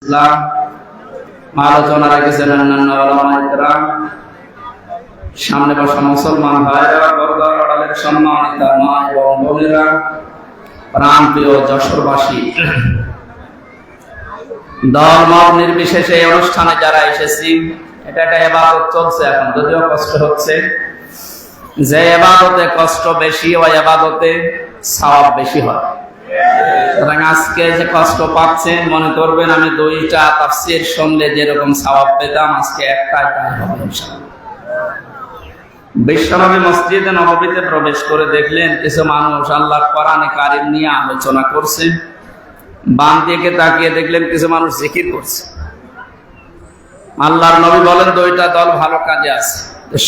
ইসলাম আলোচনা রেখেছেন অন্যান্য ওলামায়ে কেরাম। সামনে বসা মুসলমান ভাইরা, পর্দার আড়ালের সম্মানিতা মা এবং বোনেরা, প্রাণপ্রিয় যশোরবাসী, দল মত নির্বিশেষে এই অনুষ্ঠানে যারা এসেছি, এটা একটা ইবাদত চলছে এখন, যদিও কষ্ট হচ্ছে। যে ইবাদতে কষ্ট বেশি, ওই ইবাদতে সওয়াব বেশি হয়। সুতরাং আজকে যে কষ্ট পাচ্ছেন, মনে করবেন আমি দুইটা তাফসীর শুনলে যেরকম সওয়াব পেতাম, আজকে একটাই তাই হবে ইনশাআল্লাহ। বিশ্বনবী মসজিদে নববীতে প্রবেশ করে দেখলেন কিছু মানুষ আল্লাহর কোরআনে কারীম নিয়ে আলোচনা করছে। বাম দিকে তাকিয়ে দেখলেন কিছু মানুষ জিকির করছে। আল্লাহর নবী বলেন দুইটা দল ভালো কাজে আছে,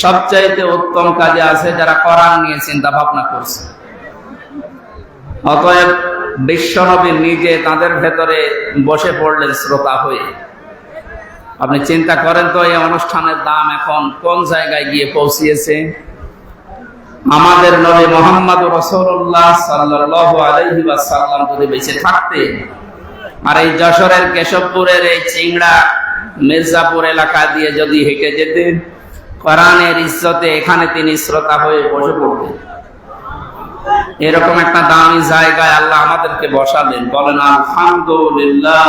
সবচাইতে উত্তম কাজে আছে যারা কোরআন নিয়ে চিন্তা ভাবনা করছে। অতএব বিশ্বনবী নিজে তাদের ভেতরে বসে পড়লেন শ্রোতা হয়ে। আপনি চিন্তা করেন তো, এই অনুষ্ঠানের দাম এখন কোন জায়গায় গিয়ে পৌঁছিয়েছে। আমাদের নবী মুহাম্মদ রাসূলুল্লাহ সাল্লাল্লাহু আলাইহি ওয়াসাল্লাম যদি বেঁচে থাকতেন, আর এই যশোরের কেশবপুরের এই চিংড়া মির্জাপুর এলাকা দিয়ে যদি হেঁটে যেতেন, কোরআনের ইজ্জতে এখানে তিনি শ্রোতা হয়ে বসে পড়তেন। এরকম একটা দামি জায়গায় আল্লাহ আমাদেরকে বসালেন। বলেন আলহামদুলিল্লাহ।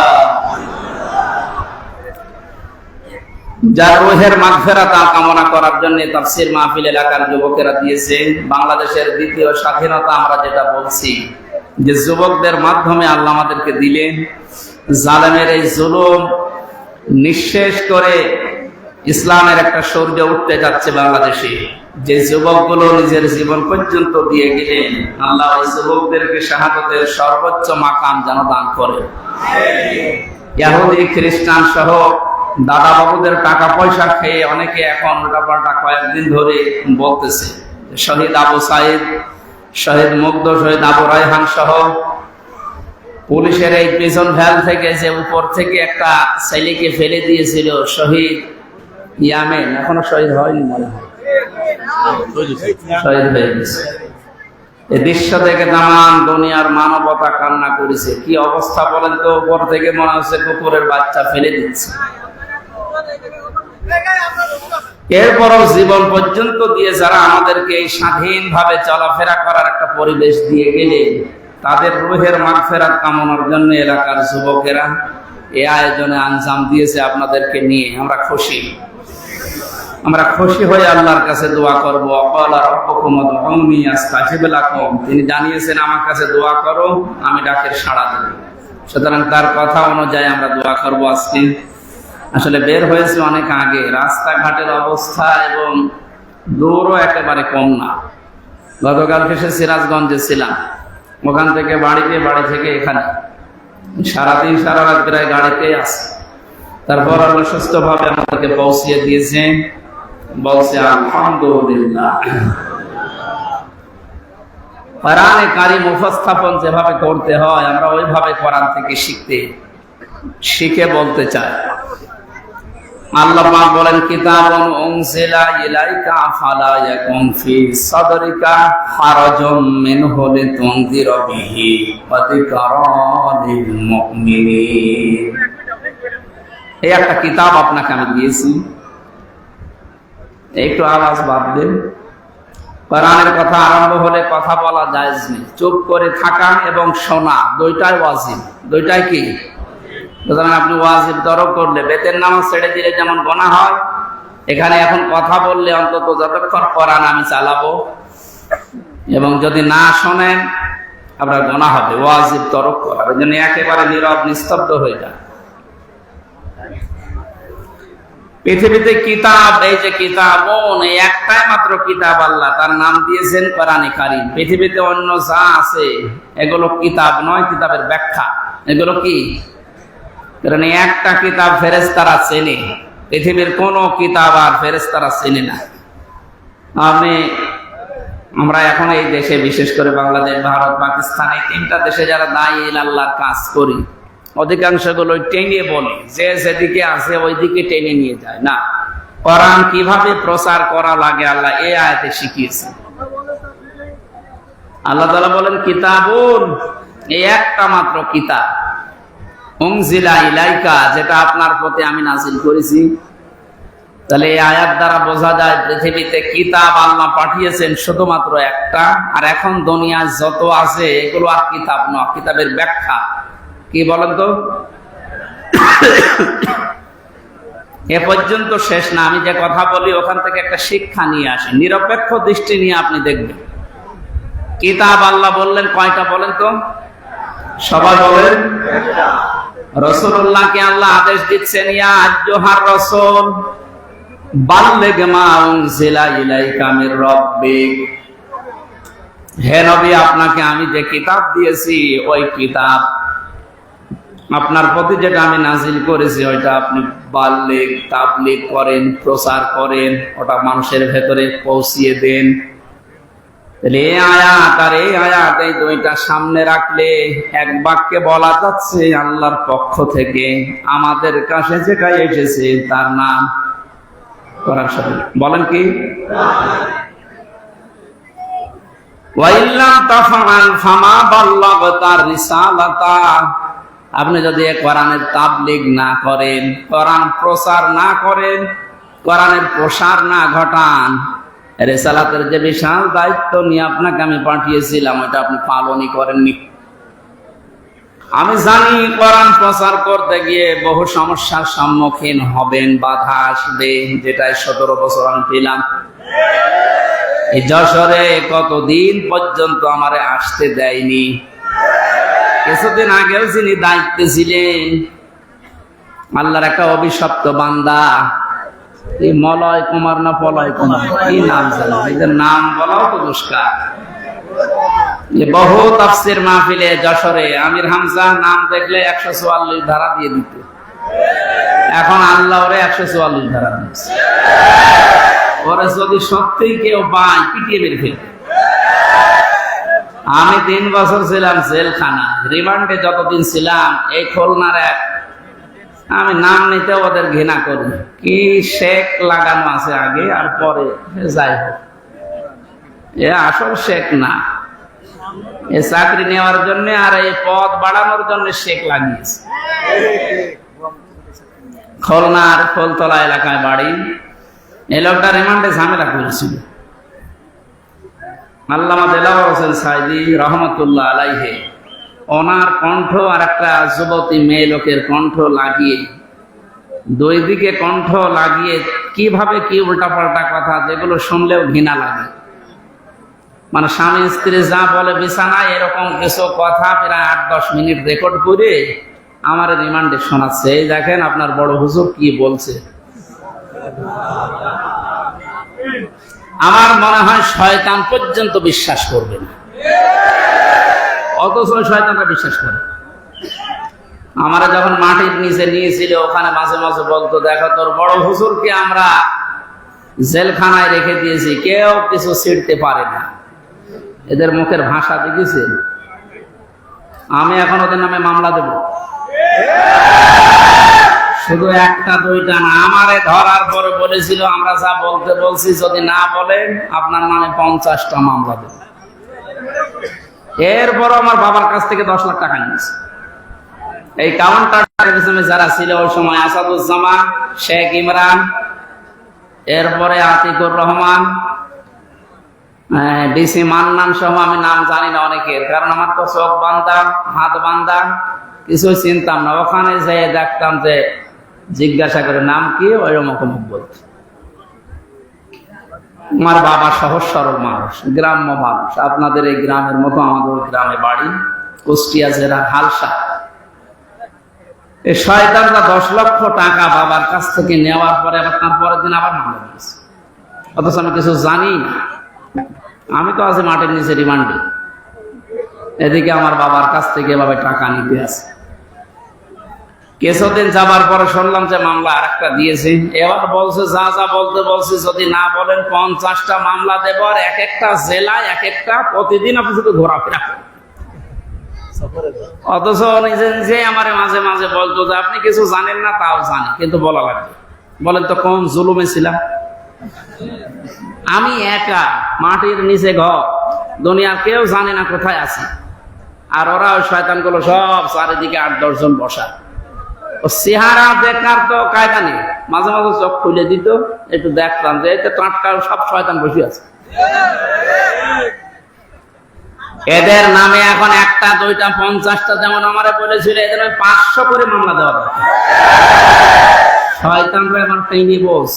যার রূহের মাগফিরাত কামনা করার জন্য তাফসীর মাহফিল এলাকার যুবকেরা দিয়েছে। বাংলাদেশের দ্বিতীয় স্বাধীনতা আমরা যেটা বলছি, যে যুবকদের মাধ্যমে আল্লাহ আমাদেরকে দিলেন। জালেমের এই জুলুম নিঃশেষ করে ইসলামের একটা সূর্য উঠতে যাচ্ছে বাংলাদেশে। যে যুবকগুলো নিজের জীবন পর্যন্ত দিয়ে গেলেন, আল্লাহ ওই যুবকদেরকে শাহাদাতের সর্বোচ্চ মাকাম যেন দান করে। ইহুদি খ্রিস্টান সহ দাদা বাবুদের টাকা পয়সা খেয়ে অনেকে এখন উল্টাপাল্টা কয়েকদিন ধরে বলতেছে, শহীদ আবু সাইদ, শহীদ মুগ্ধ, শহীদ আবু রায়হান সহ পুলিশের এই প্রিজন ভ্যান থেকে যে উপর থেকে একটা ছেলেকে ফেলে দিয়েছিল, শহীদ ইয়ামেন, এখনো শহীদ হয়নি, মনে হয় শহীদ হয়ে গেছে। এই দৃশ্য থেকে তামাম দুনিয়ার মানবতা কান্না করেছে। কি অবস্থা বলেন তো, উপর থেকে মনে হচ্ছে কুকুরের বাচ্চা ফেলে দিচ্ছে। এরপরও জীবন পর্যন্ত দিয়ে যারা আমাদেরকে এই স্বাধীনভাবে চলাফেরা করার একটা পরিবেশ দিয়ে গেলেন, তাদের রূহের মাগফিরাত কামনার জন্য এলাকার যুবকেরা এই আয়োজনে আঞ্জাম দিয়েছে আপনাদেরকে নিয়ে। আমরা খুশি। আমরা খুশি হয়ে আল্লাহর কাছে দোয়া করবো। ওয়াকালা রাব্বুকুম উদউনি আস্তাজিব লাকুম। তিনি জানিয়েছেন আমার কাছে দোয়া করো, আমি ডাকের সাড়া দেব। সুতরাং তার কথা অনুযায়ী আমরা দোয়া করবো। আজকে আসলে বের হয়েছে অনেক আগে, রাস্তাঘাটের অবস্থা এবং দূরও একেবারে কম না। গতকালকে সে সিরাজগঞ্জে ছিলাম, ওখান থেকে বাড়িতে, বাড়ি থেকে এখানে সারাদিন সারা রাত প্রায় গাড়িতে আছে। তারপর আল্লাহ সুস্থভাবে আমাদেরকে পৌঁছিয়ে দিয়েছেন। বলছে আলহামদুলিল্লাহ। কোরআনে কারীম উপস্থাপন যেভাবে করতে হয়, আমরা ওইভাবে কোরআন থেকে শিখে বলতে চাই। আল্লাহ পাক বলেন, কিতাবুন উনজিলা ইলাইকা ফালা ইয়াকুন ফি সাদরিকা হারাজুম মিনহু লিতুনযিরা বিহি ওয়া যিকরা লিল মুমিনিন। এই একটা কিতাব আপনাকে আমি দিয়েছি। একটু আওয়াজ বাদ দেন। কোরআনের কথা আরম্ভ হলে কথা বলা জায়েজ নেই। চুপ করে থাকা এবং শোনা দুইটাই ওয়াজিব। দুইটাই কি? সুতরাং আপনি ওয়াজিব তরক করলে, বেতের নামাজ ছেড়ে দিলে যেমন গুনাহ হয়, এখানে এখন কথা বললে অন্তত যতক্ষণ কোরআন আমি চালাবো এবং যদি না শোনেন আপনার গুনাহ হবে। ওয়াজিব তরক করার জন্য একেবারে নীরব নিস্তব্ধ হয়ে যান। পৃথিবীতে কিতাব, এই যে কিতাবুন, এই একটাই মাত্র কিতাব আল্লাহ তার নাম দিয়েছেন কোরআনে কারীম। পৃথিবীতে অন্য যা আছে এগুলো কিতাব নয়, কিতাবের ব্যাখ্যা। এগুলো কি? কারণ একটা কিতাব ফেরেশতারা চেনে, পৃথিবীর কোন কিতাব আর ফেরেশতারা চেনে না। আমরা এখন এই দেশে, বিশেষ করে বাংলাদেশ, ভারত, পাকিস্তান, এই তিনটা দেশে যারা দায়ী আল্লাহর কাজ করি, অধিকাংশ গুলো টেনে বলে, যে যেদিকে আছে ওই দিকে টেনে নিয়ে যায়। না, কোরআন কিভাবে প্রচার করা লাগে আল্লাহ এই আয়াতে শিখিয়েছেন। আল্লাহ তাআলা বলেন কিতাবুন, এই একটা মাত্র কিতাব। উনজিলা ইলাইকা, যেটা আপনার প্রতি আমি নাযিল করেছি। তাহলে এই আয়াত দ্বারা বোঝা যায় পৃথিবীতে কিতাব আল্লাহ পাঠিয়েছেন শুধুমাত্র একটা, আর এখন দুনিয়ায় যত আছে এগুলো আর কিতাব নয়, কিতাবের ব্যাখ্যা। কি বলেন তো? এ পর্যন্ত শেষ না, আমি যে কথা বলি ওখান থেকে একটা শিক্ষা নিয়ে আসি, নিরপেক্ষ দৃষ্টি নিয়ে আপনি দেখবেন। কিতাব আল্লাহ বললেন কয়টা বলেন তো? সবাই বলেন। রাসূলুল্লাহকে আল্লাহ আদেশ দিচ্ছেন, ইয়া আইয়ুহার রাসূল বাল্লিগ মা উনজিলা ইলাইকা মির রাব্বিক, হে নবী আপনাকে আমি যে কিতাব দিয়েছি ওই কিতাব, আপনার প্রতি যেটা আমি নাজিল করেছি ওইটা আপনি বাল্লিগ, তাবলীগ করেন, প্রচার করেন, ওটা মানুষের ভেতরে পৌঁছিয়ে দেন। এই আয়াত আর এই আয়াত, এই দুইটা সামনে রাখলে এক বাক্যে বলা যাচ্ছে আল্লাহর পক্ষ থেকে আমাদের কাছে যেটা এসেছে তার নাম কোরআন শরীফ। বলেন কি? ওয়াইল্লাম তাফআল ফামা বাল্লাগতা রিসালাতা, আপনি যদি কোরআনের তাবলীগ না করেন, কোরআন প্রচার না করেন, কোরআনের প্রসার না ঘটান, রিসালাতের যে বিশাল দায়িত্ব নিয়ে আপনাকে আমি পাঠিয়েছিলাম ওটা আপনি পালনই করেননি। আমি জানি কোরআন প্রচার করতে গিয়ে বহু সমস্যার সম্মুখীন হবেন, বাধা আসবে, যেটাই 17 বছর আমি পেলাম। এই যশোরে কতদিন পর্যন্ত আমারে আসতে দেয়নি। কিছুদিন আগেও যিনি দায়িত্বে ছিলেন, আল্লাহর একটা অভিশপ্ত বান্দা, এই মলয় কুমার না পলয় কুমার, কি নাম জানো, এদের নাম বলাও তো দুষ্কার। বহু তাফসীর মাহফিলে যশোরে আমির হামজা নাম দেখলে 144 ধারা দিয়ে দিত, এখন আল্লাহ ওরে 144 ধারা দিয়েছে। ওরে যদি সত্যিই কেউ পায় পিটিয়ে মেরে ফেলবে। আমি 3 বছর ছিলাম জেলখানা, রিমান্ডে যতদিন ছিলাম, এই খুলনার এক, আমি নাম নিতে ওদের ঘৃণা করি, কি শেখ লাগানো আছে আগে আর পরে, যাই হোক এ আসল শেখ না, এ চাকরি নেওয়ার জন্য আর এই পদ বাড়ানোর জন্য শেখ লাগিয়েছে। খুলনার ফুলতলা এলাকায় বাড়ি। এই লোকটা রিমান্ডে ঝামেলা করেছিল। আল্লামা দেলাওয়ার হোসেন সাঈদী রহমতুল্লাহ আলাইহি, ওনার কণ্ঠ আর একটা যুবতী মেয়ে লোকের কণ্ঠ লাগিয়ে, দুই দিকে কণ্ঠ লাগিয়ে কিভাবে কি উল্টাপাল্টা কথা, যেগুলো শুনলেও ঘৃণা লাগে। মানে স্বামী স্ত্রী যা বলে বিছানায় এরকম কিছু কথা প্রায় 8-10 মিনিট রেকর্ড করে আমার রিমান্ডে শোনাচ্ছে। এই দেখেন আপনার বড় হুজুর কি বলছে। আমার মনে হয় শয়তান পর্যন্ত বিশ্বাস করবে না, অথচ শয়তানরা বিশ্বাস করে। আমরা যখন মাটির নিচে নিয়েছিল, ওখানে মাঝে মাঝে বলতো, দেখো তোর বড় হুজুরকে আমরা জেলখানায় রেখে দিয়েছি, কেউ কিছু ছিড়তে পারে না। এদের মুখের ভাষা দেখেছেন? আমি এখন ওদের নামে মামলা দেব, শুধু একটা দুইটা না। আমারে ধরার পরে বলেছিল আমরা যা বলতে বলছি যদি না বলেন আপনার নামে 50টা মামলা দেব। এরপরও আমার বাবার কাছ থেকে 10 লাখ টাকা নিয়েছে। এই কাউন্টারের পিছনে যারা ছিল ওই সময়, আসাদুজ্জামান, শেখ ইমরান, এরপরে আতিকুর রহমান, ডিসি মান্নান সহ, আমি নাম জানি না অনেকের, কারণ আমার তো চোখ বান্ধা, হাত বান্ধা, কিছুই চিনতাম না। ওখানে যেয়ে দেখতাম যে জিজ্ঞাসা করে নাম কি, ওই রকম বলছে। আমার বাবা সহজ সরল মানুষ, গ্রাম্য মানুষ, আপনাদের এই গ্রামের মতো আমাদের গ্রামে বাড়ি, কুষ্টিয়া জেলার হালসা। এই শয়তানরা 10 লক্ষ টাকা বাবার কাছ থেকে নেওয়ার পরে আবার তার পরের দিন আবার মামলা দিয়েছে, অথচ আমি কিছু জানি না। আমি তো আছি মাটির নিচে রিমান্ডে, এদিকে আমার বাবার কাছ থেকে এভাবে টাকা নিতে আছে। কিছুদিন যাবার পরে শুনলাম যে মামলা আরেকটা দিয়েছে। এবার বলছে যা যা বলতে বলছে যদি না বলেন 50টা মামলা দেব, আর এক একটা জেলায় এক একটা, প্রতিদিন আপনি শুধু ঘোরাফেরা করেন। অথচ নিজে নিজে আমার মাঝে মাঝে বলতো যে আপনি কিছু জানেন না, তাও জানি, কিন্তু বলা লাগবে। বলেন তো কোন জুলুমে ছিলাম আমি? একা মাটির নিচে ঘর, দুনিয়ার কেউ জানে না কোথায় আছি, আর ওরা ওই শয়তানগুলো সব চারিদিকে 8-10 জন বসা। ও চেহারা দেখার তো কায়দা নেই, মাঝে মাঝে চোখ খুলে দিত, একটু দেখতাম যে এতে টাটকা সব শয়তান বসে আছে। এদের নামে এখন 1টা 2টা 50টা, যেমন আমারে বলেছিল এদের 500 করে মামলা দেওয়া দরকার। শয়তানরা এখন টেনে বস।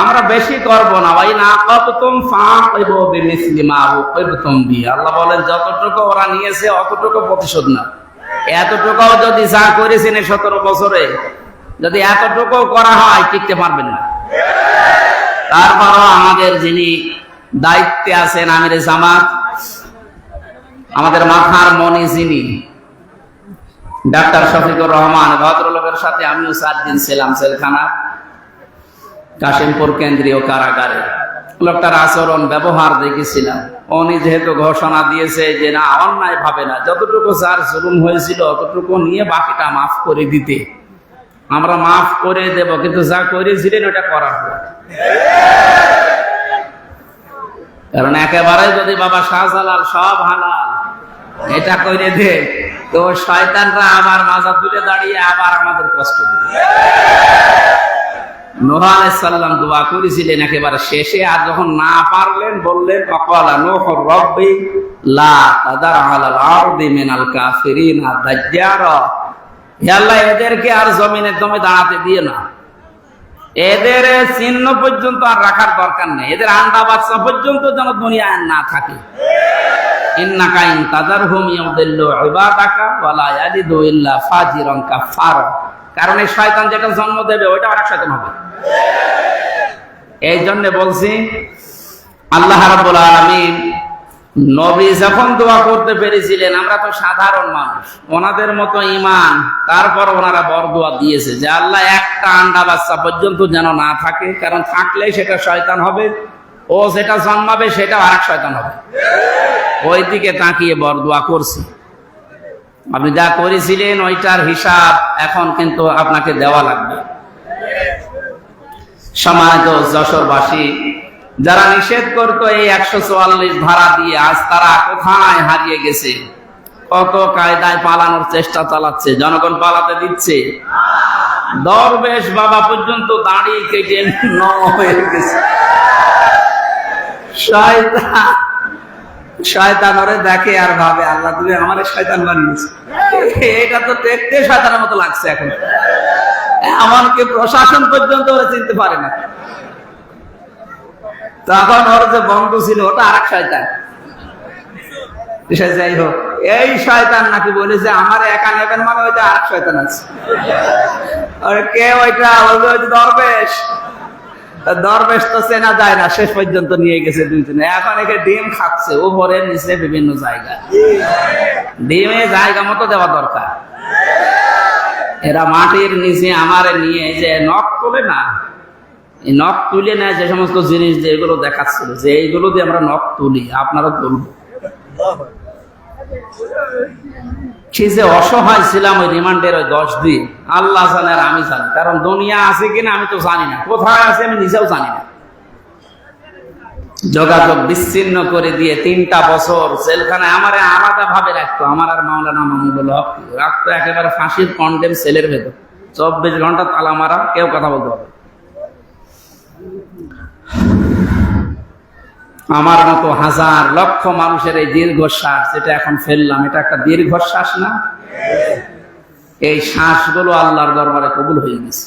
আমরা বেশি করব না ভাই, না কততুম ফাকিবু বিমিসলি মা উকিবতুম বি। আল্লাহ বলেন যতটুকু ওরা নিয়েছে অতটুকু প্রতিশোধ না। এতটুকুও যদি যা করেছেন 17 বছরে, যদি এতটুকু করা হয় টিকতে পারবেন না। তারপরও আমাদের যিনি দায়িত্বে আছেন আমিরে জামাত, আমাদের মাথার মনি যিনি ডাক্তার শফিকুর রহমান, ভদ্রলোকের সাথে আমিও 4 দিন ছিলাম জেলখানা, কাশিমপুর কেন্দ্রীয় কারাগারে। লোকটার আচরণ ব্যবহার দেখেছিলাম। উনি যেহেতু ঘোষণা দিয়েছে যে না, অন্যায় ভাবে না, যতটুকু যার জুলুম হয়েছিল অতটুকু নিয়ে বাকিটা মাফ করে দিতে, আমরা মাফ করে দেব, কিন্তু যা করেছিলেন ওটা করার পর। কারণ একেবারে যদি বাবা শাহজালাল সব হালাল এটা করে দে, তো শয়তানরা আবার মাজা তুলে দাঁড়িয়ে আবার আমাদের কষ্ট দেবে। নূহ আলাইহিস সালাম দোয়া করেছিলেন একেবারে শেষে, আর যখন না পারলেন বললেন ওয়াকালা নূহ রাব্বি লা তাদার আলাল আরদি মিনাল কাফিরিনা দাজ্জারা। হে আল্লাহ, এদেরকে আর জমিনে তুমি দাঁড়াতে দিও না, এদের চিহ্ন পর্যন্ত আর রাখার দরকার নেই, এদের আন্ডা বাচ্চা পর্যন্ত যেন দুনিয়ায় না থাকে। ইন্নাকা ইন তাদারহুম ইউদিল্লু ইবাদাকা ওয়া লা ইয়ালিদু ইল্লা ফাজিরান কাফারা। কারণ এই শয়তান যেটা জন্ম দেবে ওইটা আরেক শয়তান হবে। এই জন্য বলছি, আল্লাহ রাব্বুল আলামিন নবী যখন দোয়া করতে পেরেছিলেন, আমরা তো সাধারণ মানুষ, ওনাদের মতো ঈমান, তারপর ওনারা বরদোয়া দিয়েছে যে আল্লাহ একটা আন্ডা বাচ্চা পর্যন্ত যেন না থাকে, কারণ থাকলে সেটা শয়তান হবে, ও যেটা জন্মাবে সেটা আরেক শয়তান হবে। ওই দিকে তাকিয়ে বরদোয়া করছি। আপনি যা করেছিলেন ওইটার হিসাব এখন কিন্তু আপনাকে দেওয়া লাগবে। সম্মানিত যশোরবাসী, যারা নিষেধ করতো এই 144 ধারা দিয়ে, আজ তারা কোথায় হারিয়ে গেছে। কত কায়দায় পালানোর চেষ্টা চালাচ্ছে, জনগণ পালাতে দিচ্ছে। দরবেশ বাবা পর্যন্ত দাড়ি কেটে হয়ে গেছে। শয়তান ওরে দেখে আর ভাবে আল্লাহ তুমি আমারে শয়তান বানিয়েছো। এটা তো দেখতে শয়তানের মতো লাগছে এখন, এমনকি প্রশাসন পর্যন্ত ওরা চিনতে পারে না। তখন ওর যে বন্ধু ছিল ওটা আরেক শয়তান। যাই হোক, এই শয়তান নাকি বলেছে আমার একা নেবেন, মানে ওইটা আরেক শয়তান আছে। কে ওইটা? দরবেশ। দরবেশ তো চেনা যায় না, শেষ পর্যন্ত নিয়ে গেছে দুইজনে। এখন একে ডিম খাচ্ছে উপরে নিচে বিভিন্ন জায়গায়। ডিমে জায়গা মতো দেওয়া দরকার। এরা মাটির নিচে আমারে নিয়ে যে নখ তোলে না, এই নখ তুলে নেয় যে সমস্ত জিনিস যেগুলো দেখাচ্ছিল যে এইগুলো দিয়ে আমরা নখ তুলি, আপনারা তুলব। সে যে অসহায় ছিলাম ওই রিমান্ডের ওই 10 দিন, আল্লাহ জানে আর আমি জানি। কারণ দুনিয়া আছে কিনা আমি তো জানি না, কোথায় আছে আমি নিজেও জানি না। যোগাযোগ বিচ্ছিন্ন করে দিয়ে 3টা বছর জেলখানায় আমারে আলাদা ভাবে রাখতো। আমার আর মাওলানা মামুনুল হক রাখতো একেবারে ফাঁসির কন্ডেম সেলের ভেতর, 24 ঘন্টা তালা মারা, কেউ কথা বলতে পারবে। আমার মতো হাজার লক্ষ মানুষের এই দীর্ঘশ্বাস যেটা এখন ফেললাম, এটা একটা দীর্ঘশ্বাস না? এই শ্বাসগুলো আল্লাহর দরবারে কবুল হয়ে গেছে।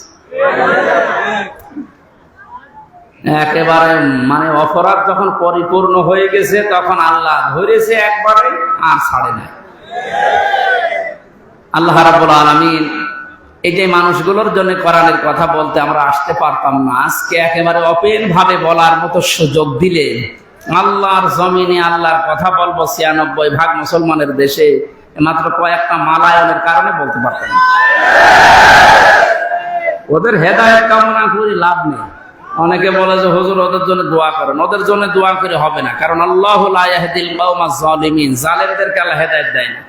একেবারে মানে অপরাধ যখন পরিপূর্ণ হয়ে গেছে তখন আল্লাহ ধরেছে একবারে আর ছাড়ে না। আল্লাহ রাব্বুল আলামিন এই যে মানুষগুলোর জন্য কোরআনের কথা বলতে আমরা আসতে পারতাম না, আজকে একেবারে ওপেন ভাবে বলার মতো সুযোগ দিলে আল্লাহর জমিনে আল্লাহর কথা বলবো 96% মুসলমানের দেশে মাত্র কয়েকটা মালায়নের কারণে বলতে পারতাম না। ওদের হেদায়েত কামনা করে লাভ নেই। অনেকে বলে যে হুজুর ওদের জন্য দোয়া করেন, ওদের জন্য দোয়া করে হবে না, কারণ আল্লাহু লা ইয়াহদিল কওমাজ জালিমিন, জালেমদেরকে আল্লাহ হেদায়েত দেয় না।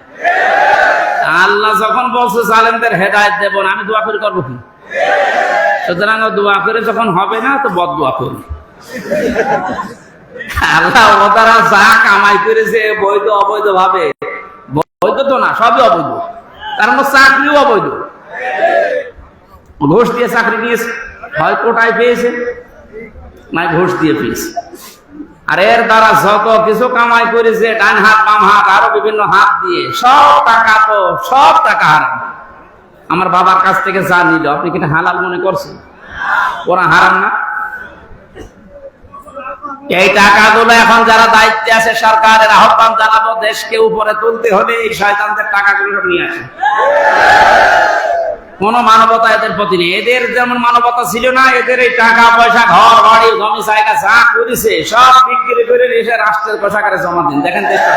আল্লাহ যখন বলছে জালেমদের হেদায়েত দেব না, আমি দোয়া করে করবো কি? সুতরাং দোয়া করে যখন হবে না তো বদদোয়া করি। আল্লাহ ওরা যা কামাই করেছে বৈধ অবৈধ ভাবে, বৈধ তো না, সবই অবৈধ, কারণ চাকরিও অবৈধ, ঘুষ দিয়ে চাকরি নিয়েছে, হয় কোটায় পেয়েছে না ঘুষ দিয়ে পেয়েছে। আর এর দ্বারা যত কিছু কামাই করেছে, ডান হাত বাম হাত আরো বিভিন্ন হাত দিয়ে, সব টাকা হারাম। আমার বাবার কাছ থেকে যা নিল, আপনি কি হালাল মনে করছেন? ওরা হারাম না? এই টাকাগুলো এখন যারা দায়িত্বে আছে সরকারের আহ্বান জানাবো, দেশকে উপরে তুলতে হলে এই শয়তানদের টাকাগুলো নিয়ে আসে। কোন মানবতা এদের প্রতি নেই। এদের যেমন মানবতা ছিল না, এদের এই টাকা পয়সা, ঘর বাড়ি জমি জায়গা যা করেছে সব বিক্রি করে এসে রাষ্ট্রের কোষাগারে জমা দিন, দেখেন দেশটা।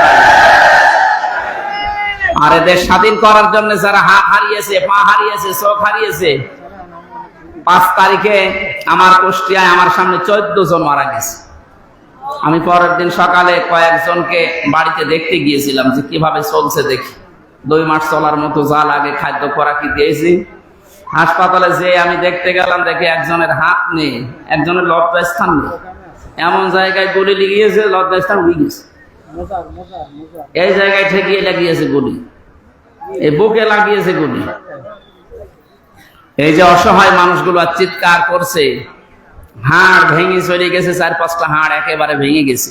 আর এদের স্বাধীন করার জন্য যারা হাত হারিয়েছে, পা হারিয়েছে, চোখ হারিয়েছে, 5 তারিখে আমার কুষ্টিয়ায় আমার সামনে 14 জন মারা গেছে। আমি পরের দিন সকালে কয়েকজনকে বাড়িতে দেখতে গিয়েছিলাম যে কিভাবে চলছে দেখি। 2 মাস চলার মতো যা লাগে খাদ্য খোরাকি দিয়েছি। হাসপাতালে যে আমি দেখতে গেলাম, দেখে একজনের হাত নেই, একজনের লজ্জাস্থান নেই, এমন জায়গায় গুলি লেগিয়েছে, লজ্জাস্থান উড়ে গেছে। এই জায়গায় ঠেকিয়ে লাগিয়েছে গুলি, এই বুকে লাগিয়েছে গুলি। এই যে অসহায় মানুষগুলো চিৎকার করছে, হাড় ভেঙে চলে গেছে, 4-5টা হাড় একেবারে ভেঙে গেছে।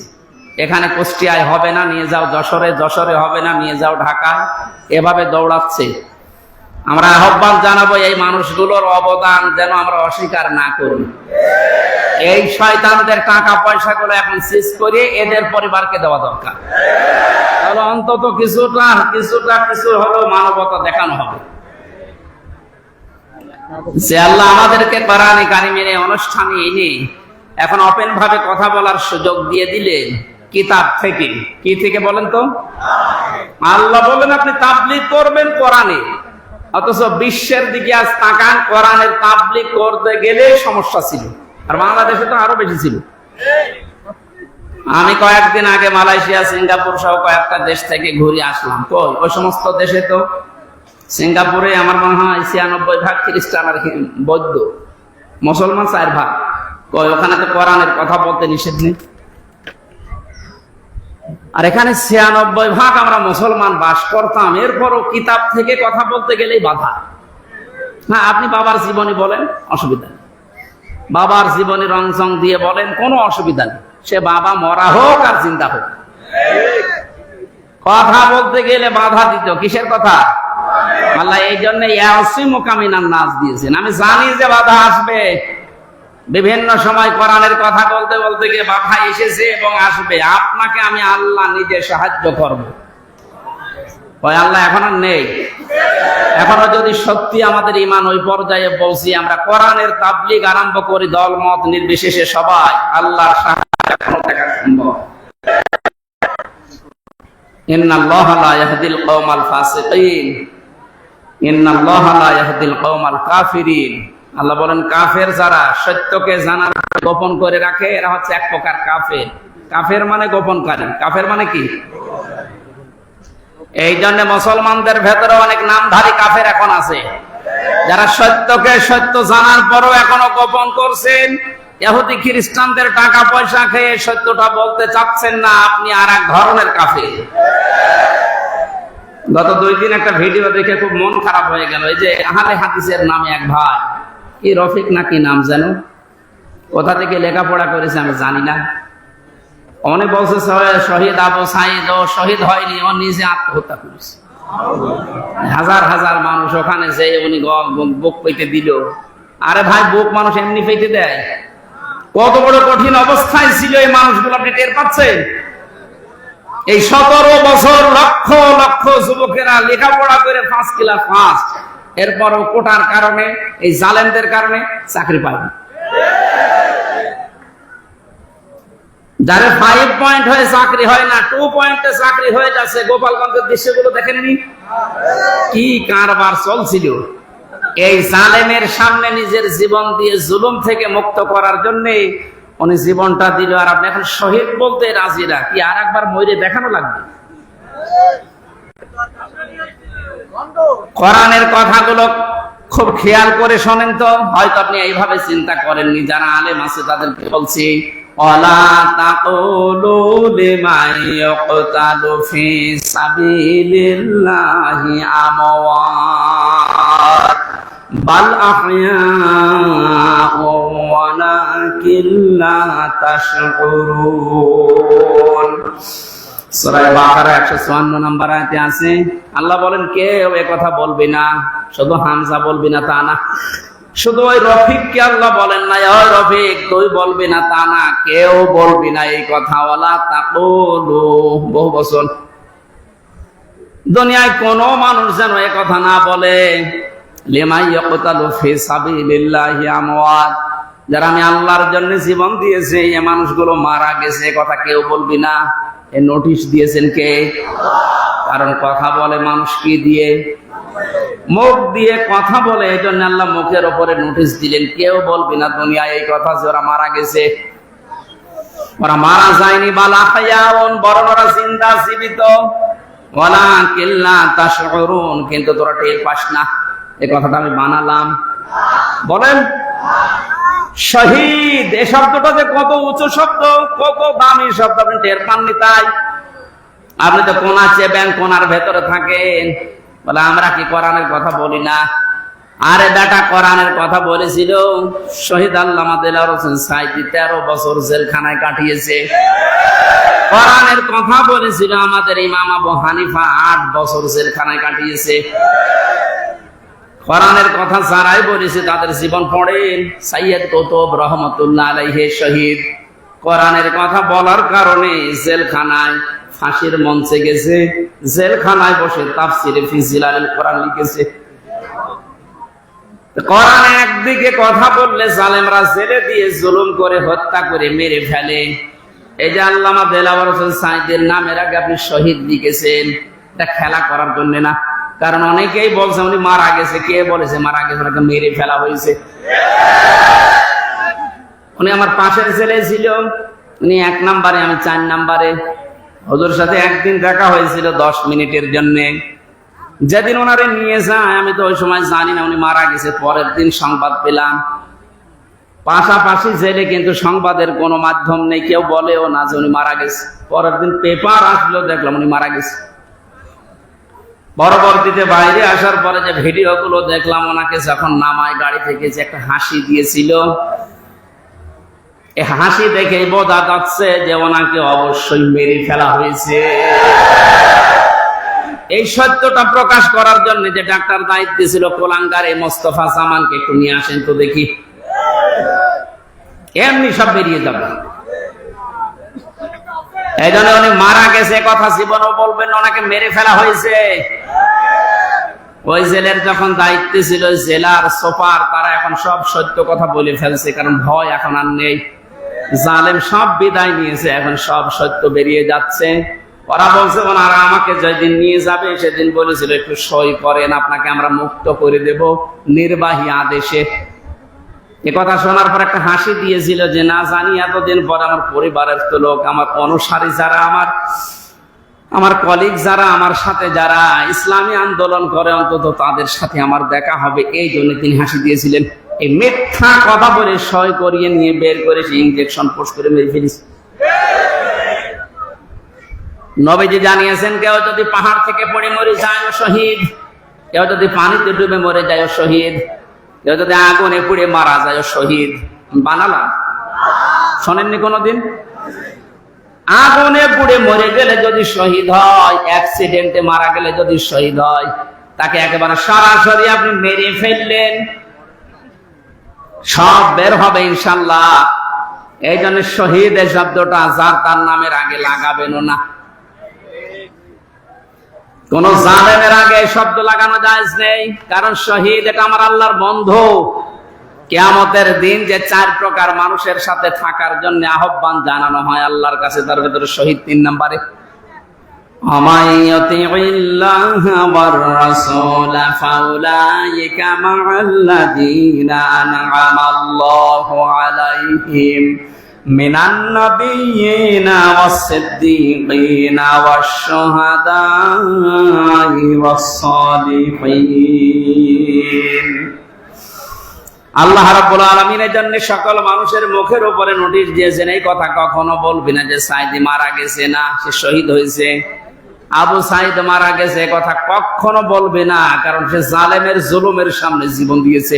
এখানে কুষ্টিয়ায় হবে না, নিয়ে যাও যশোরে, যশোরে হবে না, নিয়ে যাও ঢাকায়, এভাবে দৌড়াচ্ছে। আমরা আহ্বান জানাবো এই মানুষগুলোর অবদান যেন আমরা অস্বীকার না করি। এই শয়তানদের টাকা পয়সাগুলো এখন শেষ করে এদের পরিবারকে দেওয়া দরকার। তাহলে অন্তত কিছু হলেও মানবতা দেখানো হবে। যে আল্লাহ আমাদেরকে কোরআনে কারিমের অনুষ্ঠানে এনে এখন ওপেন ভাবে কথা বলার সুযোগ দিয়ে দিলেন কিতাব থেকে। কি থেকে বলেন তো? আল্লাহ বলেন আপনি তাবলীগ করবেন কোরআনে, অথচ বিশ্বের দিকে আজ তাকান, কোরআনের তাবলীগ করতে গেলে সমস্যা ছিল, আর বাংলাদেশে তো আরো বেশি ছিল। আমি কয়েকদিন আগে মালয়েশিয়া, সিঙ্গাপুর সহ কয়েকটা দেশ থেকে ঘুরে আসলাম। তো ওই সমস্ত দেশে তো, সিঙ্গাপুরে আমার মনে হয় 96% খ্রিস্টান আর বৌদ্ধ, মুসলমান 4%। ওখানে তো কোরআনের কথা বলতে নিষেধ নেই। আর এখানে 96% আমরা মুসলমান বাস করতাম, এরপরও কিতাব থেকে কথা বলতে গেলেই বাধা। হ্যাঁ, আপনি বাবার জীবনী বলেন, অসুবিধা নেই, বাবার জীবনী রংচং দিয়ে বলেন, কোনো অসুবিধা নেই। সে বাবা মরা হোক আর চিন্তা হোক, কথা বলতে গেলে বাধা দিত। কিসের কথা? আল্লাহ এই জন্য ইয়াসিমুকামিনান নাস দিয়েছেন। আমি জানি যে বাধা আসবে, বিভিন্ন সময় কোরআনের কথা বলতে বলতে গিয়ে বাধা এসেছে এবং আসবে। আপনাকে আমি আল্লাহ নিজে সাহায্য করব। ওই আল্লাহ এখন আর নেই। এখনো যদি সত্যি আমাদের ঈমান ওই পর্যায়ে পৌঁছি, আমরা কোরআনের তাবলীগ আরম্ভ করি, দল মত নির্বিশেষে সবাই, আল্লাহর সাহায্য এখনো দেখা সম্ভব। ইন্নাল্লাহা লা ইয়াহদিল কওমাল ফাসিকিন, ইন্নাল্লাহা লা ইয়াহদিল কওমাল কাফিরিন। আল্লাহ বলেন কাফের যারা সত্যকে জানার গোপন করে রাখে, এরা হচ্ছে এক প্রকার কাফের। কাফের মানে গোপনকারী। কাফের মানে কি? এই জন্য মুসলমানদের ভেতরে অনেক নামধারী কাফের এখন আছে, যারা সত্যকে সত্য জানার পরও এখনো গোপন করছেন। ইহুদি খ্রিস্টানদের টাকা পয়সা খেয়ে সত্যটা বলতে চাচ্ছেন না, আপনি আর এক ধরনের কাফের। গত 2 দিন একটা ভিডিও দেখে খুব মন খারাপ হয়ে গেল। এই যে আহলে হাদিসের নামে এক ভাই, কি রফিক নাকি নাম যেন, কোথা থেকে লেখাপড়া করেছে আমি জানি না, অনেক বলছে শহীদ আবু সাইদ, ও শহীদ হয়নি, ও নিজে আত্মহত্যা করেছে। হাজার হাজার মানুষ ওখানে যে উনি বুক পেতে দিল। আরে ভাই, বুক মানুষ এমনি পেতে দেয়? কত বড় কঠিন অবস্থায় ছিল এই মানুষগুলো, আপনি টের পাচ্ছেন? এই 17 বছর লক্ষ লক্ষ যুবকেরা লেখাপড়া করে 1st ক্লাস ফার্স্ট, এরপরও কোটার কারণে, এই জালেমদের কারণে চাকরি পায়নি। যারা 5 পয়েন্ট হয়ে চাকরি হয় না, 2 পয়েন্টে চাকরি হয়ে যাচ্ছে। গোপালগঞ্জের দৃশ্যগুলো দেখেননি? কি কারবার চলছিল! এই জালেমের সামনে নিজের জীবন দিয়ে জুলুম থেকে মুক্ত করার জন্য উনি জীবনটা দিল। আর আপনি এখন শহীদ বলতে রাজিরা, কি আর একবার মরে দেখানো লাগবে? কোরআনের কথাগুলো খুব খেয়াল করে শোনেন তো। হয়তো আপনি এইভাবে চিন্তা করেননি। যারা আলেম আছে তাদেরকে বলছি, ওয়ালা তাকুলু লিমান ইউকতালু ফি সাবিলিল্লাহি আমওয়াত বাল আহইয়াউ ওয়ালাকিন লা তাশউরুন। সূরা বাকারা 154 নম্বর আয়াতে আছে, আল্লাহ বলেন কেউ এই কথা বলবি না, শুধু হামজা বলবি না তা না, শুধু ওই রফিককে আল্লাহ বলেন না ওই রফিক তুই বলবি না তা না, কেউ বলবি না এই কথা। ওয়ালা তাকুলু, বহু বচন, দুনিয়ায় কোন মানুষ যেন এই কথা না বলে লিমান ইউকতালু ফি সাবিলিল্লাহি আমওয়াত, যারা আমি আল্লাহর জন্য জীবন দিয়েছে এই মানুষগুলো মারা গেছে, কথা কেউ বলবি না। এই নোটিশ দিয়েছেন কে? কারণ কথা বলে মানুষ কি দিয়ে? মুখ দিয়ে কথা বলে, এই জন্য আল্লাহ মুখের উপরে নোটিশ দিলেন, কেউ বলবি না দুনিয়ায় এই কথা যে ওরা মারা গেছে। ওরা মারা যায়নি, বালা হায়াউন, বরং ওরা জিন্দা জীবিত, ওয়ালাকিন লা তাশউরুন, কিন্তু তোরা টের পাস না। এই কথাটা আমি বানালাম। বলেন শহীদ, এই শব্দটা যে কত উঁচু শব্দ, কত দামি শব্দ, আপনি টের পাননি। তাই আপনি তো কোনা চেবেন, কোনার ভেতরে থাকেন, বলে আমরা কি কোরআনের কথা বলি না? আরে বেটা, কোরআনের কথা বলেছিল শহীদ আল্লামা দেলোয়ার হোসেন সাঈদী 13 বছর জেলখানায় কাটিয়েছে। কোরআনের কথা বলেছিল আমাদের ইমাম আবু হানিফা 8 বছর জেলখানায় কাটিয়েছে। কোরআনের কথা যারাই বলেছে তাদের জীবন পড়েন। সাইয়্যিদ কুতুব রহমাতুল্লাহ আলাইহি শহীদ কোরআনের কথা বলার কারণে জেলখানায় ফাঁসির মঞ্চে গেছে, জেলখানায় বসে তাফসিরে ফি জিলালিল কোরআন লিখেছে। কোরআন একদিকে কথা বললে জালেমরা জেলে দিয়ে জুলুম করে, হত্যা করে, মেরে ফেলে। এই যে আল্লামা দেলোয়ার হোসেন সাঈদীর নামের আগে আপনি শহীদ লিখেছেন, এটা খেলা করার জন্য না। কারণ অনেকেই বলছে উনি মারা গেছে, কে বলেছে মারা গেছে? ওনাকে মেরে ফেলা হয়েছে। উনি আমার পাশের ছেলে ছিল, উনি 1 নম্বরে, আমি 4 নম্বরে। হুজুর সাথে একদিন দেখা হয়েছিল 10 মিনিটের জন্য। যেদিন ওনারে নিয়ে যায় আমি তো ওই সময় জানি না উনি মারা গেছে, পরের দিন সংবাদ পেলাম। পাশাপাশি জেলে, কিন্তু সংবাদের কোনো মাধ্যম নেই, কেউ বলেও না যে উনি মারা গেছে। পরের দিন পেপার আসলো, দেখলাম উনি মারা গেছে। পরবর্তীতে বাইরে আসার পরে যে ভিডিওগুলো দেখলাম, ওনাকে যখন নামায় গাড়ি থেকে যে একটা হাসি দিয়েছিল, এই হাসি দেখে বোঝা যাচ্ছে যে ওনাকে অবশ্যই মেরে ফেলা হয়েছে। এই সত্যটা প্রকাশ করার জন্য যে ডাক্তার দায়িত্ব ছিল কোলাঙ্গারে মোস্তফা জামানকে একটু নিয়ে আসেন তো দেখি, এমনি সব বেরিয়ে যাবে। এই জন্য উনি মারা গেছে কথা জীবনও বলবেন, ওনাকে মেরে ফেলা হয়েছে। ওই জেলের যখন দায়িত্ব ছিল জেলার সুপার, তারা এখন সব সত্য কথা বলে ফেলছে, কারণ ভয় এখন আর নেই। জালেম সব বিদায় নিয়েছে, এখন সব সত্য বেরিয়ে যাচ্ছে। ওরা বলছে ওনারা আমাকে যেদিন নিয়ে যাবে সেদিন বলেছিল একটু সই করেন, আপনাকে আমরা মুক্ত করে দেব নির্বাহী আদেশে। এ কথা শোনার পর একটা হাসি দিয়েছিল যে না জানি এতদিন পর আমার পরিবারের তো লোক, আমার অনুসারী যারা, আমার কলিগ যারা, আমার সাথে যারা ইসলামী আন্দোলন করে, অন্তত তাদের সাথে আমার দেখা হবে, এই জন্য তিনি হাসি দিয়েছিলেন। এই মিথ্যা কথা বলে সই করিয়ে নিয়ে বের করে সে ইনজেকশন পোস্ট করে মেরে ফেলিস। নবীজি জানিয়েছেন কেউ যদি পাহাড় থেকে পড়ে মরে যায় ও শহীদ, কেউ যদি পানিতে ডুবে মরে যায় ও শহীদ, কেউ যদি আগুনে পুড়ে মারা যায় ও শহীদ। বানালাম, শোনেননি কোনোদিন? আগুনে পুড়ে মরে গেলে যদি শহীদ হয়, অ্যাক্সিডেন্টে মারা গেলে যদি শহীদ হয়, তাকে একেবারে সরাসরি আপনি মেরে ফেললেন, সব বের হবে ইনশাল্লাহ। এই জন্য শহীদ এই শব্দটা যার তার নামের আগে লাগাবেন না। কোন জালেমের আগে এই শব্দ লাগানো জায়েজ নেই, কারণ শহীদ এটা আমার আল্লাহর বন্ধু। কিয়ামতের দিন যে 4 প্রকার মানুষের সাথে থাকার জন্য আহ্বান জানানো হয় আল্লাহর কাছে, তার ভিতরে শহীদ 3 নম্বরে। আমাইয়াতিল্লাহা ওয়ার রাসূল ফাউলাইকা মা'আল্লাযীনা আন'আমাল্লাহু আলাইহিম মিনান নাবিয়্যিনা ওয়াস-সিদ্দীকিনা ওয়াশ-শুহাদা'i ওয়াস-সালিহিন। আল্লাহ রাব্বুল আলামিনের জন্য সকল মানুষের মুখের উপরে নোটিশ দিয়েছেন, এই কথা কখনো বলবি না যে সাইদি মারা গেছে, না সে শহীদ হয়েছে, আবু সাইদ মারা গেছে, কথা কখনো বলবে না, কারণ সে জালেমের জুলুমের সামনে জীবন দিয়েছে।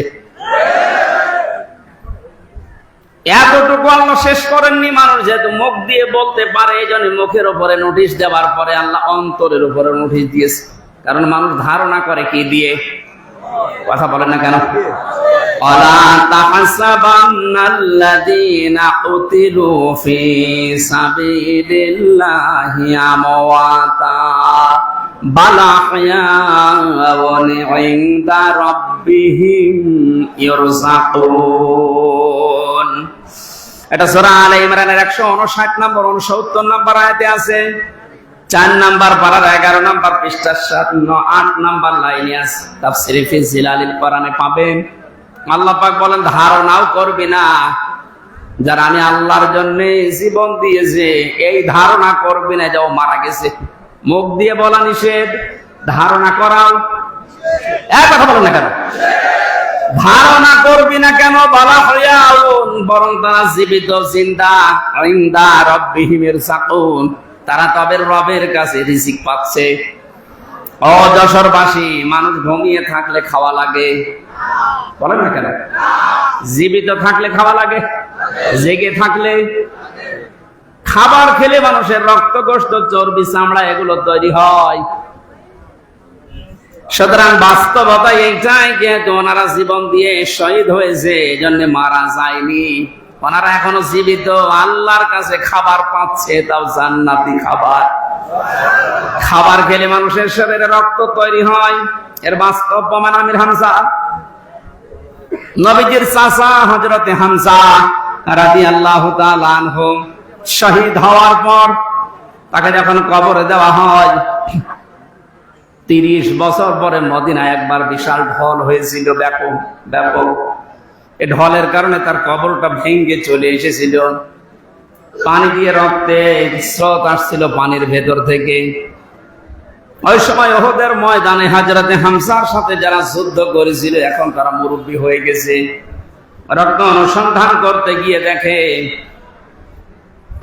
এতটুকু আল্লাহ শেষ করেননি, মানুষ যেহেতু মুখ দিয়ে বলতে পারে এই জন্য মুখের উপরে নোটিশ দেওয়ার পরে আল্লাহ অন্তরের উপরে নোটিশ দিয়েছে, কারণ মানুষ ধারণা করে কি দিয়ে। কথা বলেন না কেন? ওয়ালা তাহসাবান্নাল্লাযীনা কুতিলু ফী সাবিলিল্লাহি আমওয়াতা বাল আহইয়াউন ইনদা রাব্বিহিম ইরযাকুন। এটা সূরা আলে ইমরানের 159 নম্বর 69 নম্বর আয়াতে আছে। 4 নাম্বার পারার 11 নাম্বার পৃষ্ঠা 8 নাম্বার লাইনে আছে। তাফসীরে ফি জিলালিল কোরআনে পাবেন। আল্লাহ পাক বলেন, ধারণাও করবি না যারা আমি আল্লাহর জন্য জীবন দিয়েছে, এই ধারণা করবি না যে ও মারা গেছে। মুখ দিয়ে বলা নিষেধ, ধারণা করাও। এক কথা বলেন না কেন? ধারণা করবি না কেন? বলা হইয়াউন, বরং তারা জীবিত, জিন্দা, ইনদা রাব্বিহিম ইরযাকুন, তারা তবে রবের কাছে রিজিক পাচ্ছে। ও যশোরবাসী, মানুষ ঘুমিয়ে থাকলে খাওয়া লাগে, বলেন না কেন? জীবিত থাকলে খাওয়া লাগে, জেগে থাকলে খাবার খেলে মানুষের রক্ত, গোশত, চর্বি, চামড়া এগুলো তৈরি হয়। সুতরাং বাস্তবতা এইটাই, যেহেতু ওনারা জীবন দিয়ে শহীদ হয়েছে, এজন্য মারা যায়নি, ওনারা এখনো জীবিত, আল্লাহর কাছে খাবার পাচ্ছে, তাও জান্নাতি খাবার। খাবার খেলে মানুষের শরীরে রক্ত তৈরি হয়, এর বাস্তব প্রমাণ আমির হামজা, নবীজির চাচা হযরতে হামজা রাদিয়াল্লাহু তাআলা আনহু শহীদ হওয়ার পর তাকে যখন কবরে দেওয়া হয়, 30 বছর পরে মদিনায় একবার বিশাল ঢল হয়েছিল, ব্যাপক ব্যাপক। এই ঢলের কারণে তার কবরটা ভেঙে চলে এসেছিল, পানি দিয়ে রক্তে স্রোত আসছিল পানির ভেতর থেকে। ওই সময় উহুদের ময়দানে হযরতে হামজার সাথে যারা যুদ্ধ করেছিল, এখন তারা মুরব্বী হয়ে গেছে। রক্ত অনুসন্ধান করতে গিয়ে দেখে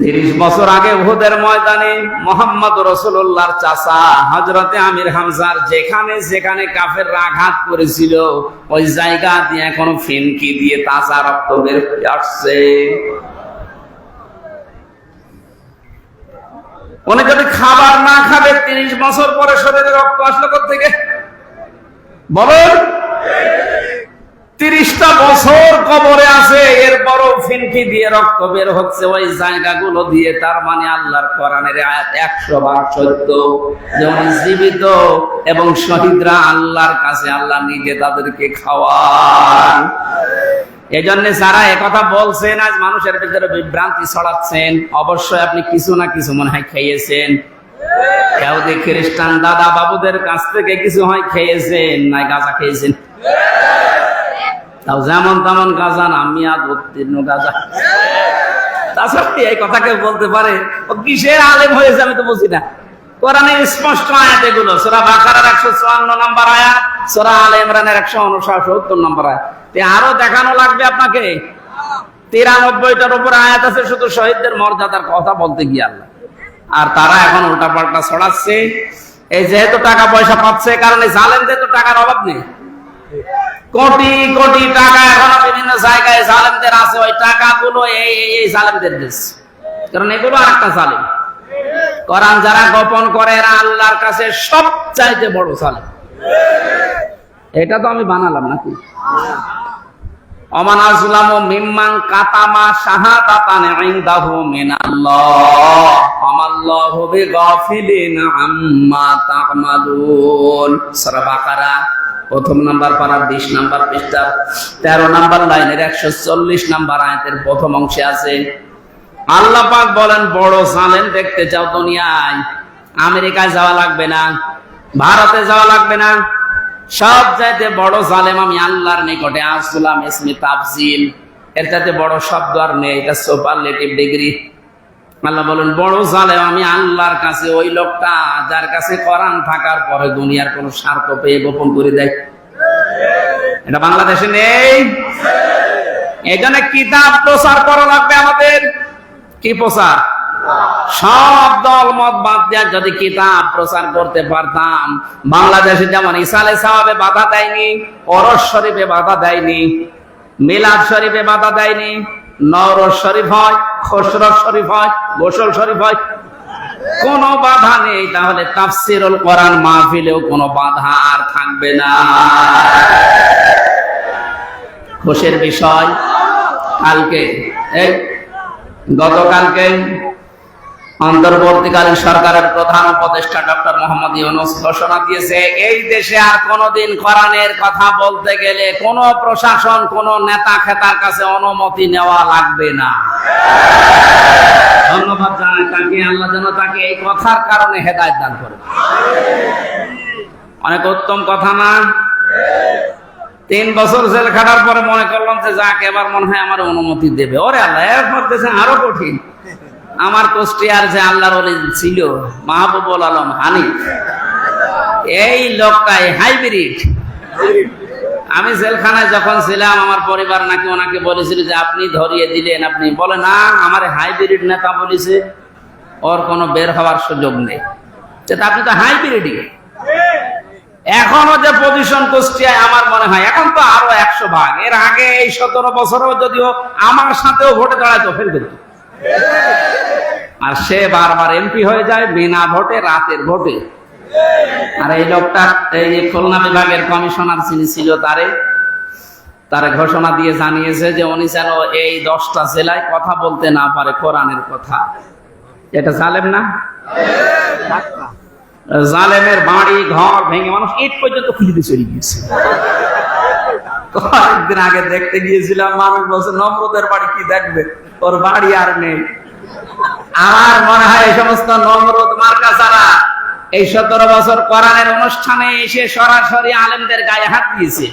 30 বছর আগে উহুদের ময়দানে মুহাম্মদ রাসূলুল্লাহর চাচা হযরতে আমির হামজার যেখানে যেখানে কাফেররা আঘাত করেছিল, ওই জায়গা দিয়ে এখনো ফিনকি দিয়ে তাজা রক্ত বের হয়ে আসছে। উনি যদি খাবার না খাবে, 30 বছর পরে শরীরে রক্ত আসলো কোথা থেকে? বলেন। 30টা বছর কবরে আছে, এরপরও ফিনকি দিয়ে রক্ত বের হচ্ছে ওই জায়গাগুলো দিয়ে। তার মানে আল্লাহর কোরআনের আয়াত 100 বার সত্য, যেমন জীবিত এবং শহীদরা আল্লাহর কাছে আল্লাহ নিজে তাদেরকে খাওয়ান। এজন্য যারা একথা বলছেন, আজ মানুষের ভিতরে বিভ্রান্তি ছড়াচ্ছেন, অবশ্যই আপনি কিছু না কিছু মনে হয় খেয়েছেন। ইহুদি খ্রিস্টান দাদা বাবুদের কাছ থেকে কিছু হয় খেয়েছেন, নাই গাঁজা খেয়েছেন। তাও যেমন তেমন গাঁজা না, মিয়াদ উত্তীর্ণ গাঁজা। তাছাড়া এই কথা কেউ বলতে পারে? ও কিসের আলেম হয়েছে আমি তো বুঝি না। কোরআনের স্পষ্ট আয়াত এগুলো, সূরা বাকারার 154 নম্বর আয়াত, সূরা আলে ইমরানের 169 নম্বর আয়াত। আরো দেখানো লাগবে আপনাকে, 93টার উপর আয়াত আছে শুধু শহীদদের মর্যাদার কথা বলতে গিয়ে আল্লাহ। আর তারা এখন উল্টা পাল্টা ছড়াচ্ছে। এই যেহেতু টাকা পয়সা পাচ্ছে, কারণ এই জালেমদের তো টাকার অভাব নেই, কোটি কোটি টাকা এখনো বিভিন্ন জায়গায় জালেমদের আছে। ওই টাকাগুলো এই জালেমদের দেশ, কারণ এগুলো আর একটা জালেম। কোরআন যারা গোপন করে, এরা আল্লাহর কাছে সবচাইতে বড় জালেম। এটা তো আমি বানালাম নাকি? ওমান আযলামু মিম্মান কাতামা শাহাদাতান ইনদাহু মিনাল্লাহ আমাল্লাহু বিগাফিলিন আম্মা তা'মালুন। সূরা বাকারা 1 নম্বর পারার 20 নম্বর পৃষ্ঠা 13 নম্বর লাইনের 140 নম্বর আয়াতের প্রথম অংশে আছে। আল্লাহ পাক বলেন, বড় জালেম দেখতে চাও দুনিয়ায়? আমেরিকায় যাওয়া লাগবে না, ভারতে যাওয়া লাগবে না, সব চাইতে বড় জালেম আমি আল্লাহর নিকটে। আসলাম ইসমে তাফজিল, এর চাইতে বড় শব্দ আর নেই, এটা সুপারলেটিভ ডিগ্রি। আল্লাহ বলেন, বড় জালেম আমি আল্লাহর কাছে ওই লোকটা যার কাছে কোরআন থাকার পরে দুনিয়ার কোন স্বার্থ পেয়ে গোপন করে দেয়। এটা বাংলাদেশে নেই। এই জন্য কিতাব প্রচার করা লাগবে আমাদের। কি প্রচার? সব দল মত বাদ দিয়ে যদি কিতাব প্রচার করতে পারতাম, বাংলাদেশে যেমন ইসালে সাহাবে বাধা দেয়নি, ওরস শরীফে বাধা দেয়নি, মিলাদ শরীফে বাধা দেয়নি, নওরোজ শরীফ হয়, খসরত শরীফ হয়, গোসল শরীফ হয়, কোন বাধা নেই, তাহলে তাফসিরুল কোরআন মাহফিলেও কোনো বাধা আর থাকবে না। খুশির বিষয়, কালকে গতকালকে অন্তর্বর্তীকালীন সরকারের প্রধান উপদেষ্টা ডক্টর মোহাম্মদ ইউনূস ঘোষণা দিয়েছে, এই দেশে আর কোনোদিন কোরআনের কথা বলতে গেলে কোন প্রশাসন, কোন নেতা খেতার কাছে অনুমতি নেওয়া লাগবে না। ধন্যবাদ জানাই তাকে, আল্লাহ যেন তাকে এই কথার কারণে হেদায়েত দান করে। অনেক উত্তম কথা না? 3 বছর জেল খাটার পরে মনে করলাম যে যাক, এবার মনে হয় আমার অনুমতি দেবে। ওরে আল্লাহ, এর মধ্যে আরো কঠিন। আমার কুষ্টিয়ার যে আল্লাহর ওলি ছিল মাহবুবুল আলম হানিফ, এই লোকটাই হাইব্রিড। আমি জেলখানায় যখন ছিলাম, আমার পরিবার নাকি ওনাকে বলেছিল যে আপনি ধরিয়ে দিলেন, আপনি বলে না, আমার হাইব্রিড নেতা বলেছে ওর কোনো বের হওয়ার সুযোগ নেই। আপনি তো হাইব্রিডই। এখনো যে পজিশন কুষ্টিয়ায়, আমার মনে হয় এখন তো আরো 100 ভাগ। এর আগে এই 17 বছরও যদিও আমার সাথেও ভোটে দাঁড়াইতো, ফেল করত, আর সে বারবার এমপি হয়ে যায় বিনা ভোটে, রাতের ভোটে। আর এই লোকটা এই খুলনা বিভাগের কমিশনার যিনি ছিল, তারে ঘোষণা দিয়ে জানিয়েছে যে উনি যেন এই 10টা জেলায় কথা বলতে না পারে কোরআনের কথা। এটা জালেম না? জালেমের বাড়ি ঘর ভেঙে মানুষ ইট পর্যন্ত খুঁজে দিয়ে চলে গিয়েছে। কয়েকদিন আগে দেখতে গিয়েছিলাম, মানুষ বলছে নম্রদের বাড়ি কি দেখবে, ওর বাড়ি আর নেই। আমার মনে হয় এই সমস্ত নম্রদ মার্কা ছাড়া এই 17 বছর কোরআনের অনুষ্ঠানে এসে সরাসরি আলেমদের গায়ে হাত দিয়েছে,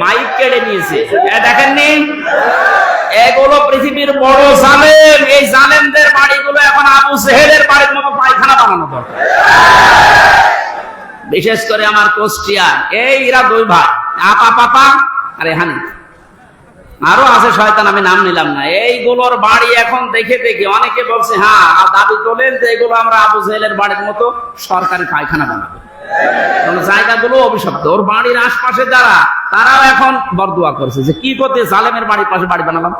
মাইক কেড়ে নিয়েছে। দেখেননি? এগুলো পৃথিবীর বড় জালেম। এই জালেমদের বাড়িগুলো এখন আবু জেহেলের বাড়ির মতো পায়খানা বানানো দরকার। বিশেষ করে আমার কুষ্টিয়া, এরা 2 ভাই, আপা পাপা আর হানিফ, আরো আছে শয়তান, আমি নাম নিলাম না। এইগুলোর বাড়ি এখন দেখে দেখে অনেকে বলছে, হ্যাঁ দাবি তোলেন যে এগুলো আমরা আবু জেহেলের বাড়ির মতো সরকারি পায়খানা বানাবো। জায়গাগুলো অভিশপ্ত। ওর বাড়ির আশপাশে যারা, তারাও এখন বরদুয়া করছে যে কি করতে জালেমের বাড়ির পাশে বাড়ি বানালাম।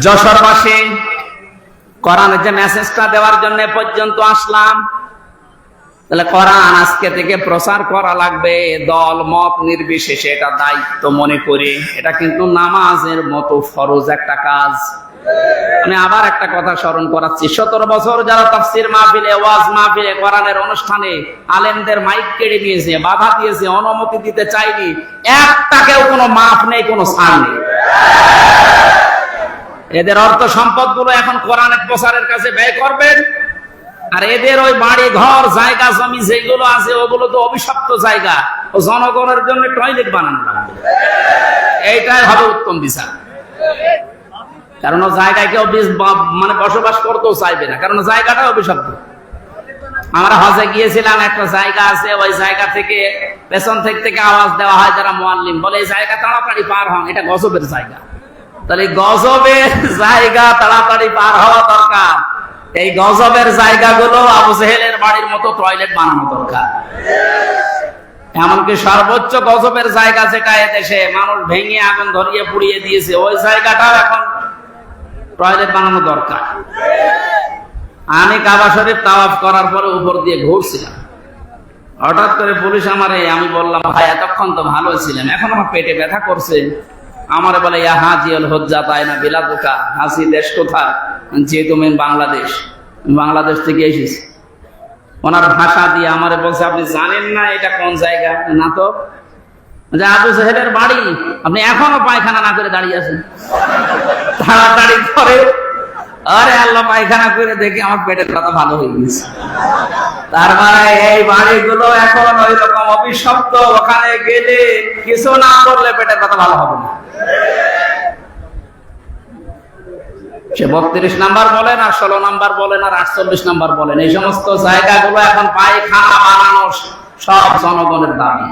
যশোরবাসী, কোরআনের যে মেসেজটা দেওয়ার জন্য পর্যন্ত আসলাম, তাহলে কোরআন আজকে থেকে প্রচার করা লাগবে, দল মত নির্বিশেষে। এটা দায়িত্ব মনে করি। এটা কিন্তু নামাজের মতো ফরজ একটা কাজ। আমি আবার একটা কথা স্মরণ করাচ্ছি, 17 বছর যারা তাফসীর মাহফিলে, ওয়াজ মাহফিলে, কোরআনের অনুষ্ঠানে আলেমদের মাইক কেড়ে নিয়েছে, বাধা দিয়েছে, অনুমতি দিতে চাইনি, একটাকেও কোনো মাফ নেই, কোনো ছাড় নেই। এদের অর্থ সম্পদ গুলো এখন কোরআনের প্রচারের কাছে ব্যয় করবেন, আর এদের ওই বাড়ি ঘর জায়গা জমি যেগুলো আছে ওগুলো তো অভিশপ্ত জায়গা, ও জনগণের জন্য টয়লেট বানানো লাগবে। এইটাই হবে উত্তম বিচার। কারণ ও জায়গায় কেউ মানে বসবাস করতেও চাইবে না, কারণ জায়গাটা অভিশপ্ত। আমরা হজে গিয়েছিলাম, একটা জায়গা আছে, ওই জায়গা থেকে পেছন থেকে আওয়াজ দেওয়া হয় যারা মুআল্লিম, বলে এই জায়গা তাড়াতাড়ি পার হন, এটা গজবের জায়গা। তাহলে গজবের জায়গা তাড়াতাড়ি পার হওয়া দরকার। এই গজবের জায়গাগুলো আবু জেহেলের বাড়ির মতো টয়লেট বানানো দরকার। এমনকি সর্বোচ্চ গজবের জায়গা যেটা এদেশে মানুষ ভেঙে আগুন ধরিয়ে পুড়িয়ে দিয়েছে, ওই জায়গাটাও এখন টয়লেট বানানো দরকার। আমি কাবা শরীফ তাওয়াফ করার পরে উপর দিয়ে ঘুরছিলাম, হঠাৎ করে পুলিশ আমারে, আমি বললাম ভাই এতক্ষণ তো ভালো ছিলেন, এখন আমার পেটে ব্যথা করছে। আমারে বলে ইয়া হাজিউল হুজ্জাত আইনা বিলাদুকা, হাসি দেশ কোথায়? যে তুমি বাংলাদেশ, বাংলাদেশ থেকে এসেছি। ওনার ভাষা দিয়ে আমারে বলছে আপনি জানেন না এটা কোন জায়গা? না তো। যে আবু জেহেলের বাড়ি, আপনি এখনো পায়খানা না করে দাঁড়িয়ে আছেন, তাড়াতাড়ি করে। আরে আল্লাহ, পায়খানা করে দেখি আমার পেটের কথা ভালো হয়ে গেছে। তার মানে এই বাড়িগুলো এখন ওই রকম অভিশপ্ত, ওখানে গেলে কিছু না করলে পেটের কথা ভালো হবে না। সে 32 নাম্বার বলেন আর 16 নাম্বার বলেন আর 48 নাম্বার বলেন, এই সমস্ত জায়গাগুলো এখন পায়খানা বানানো সব জনগণের দাবি।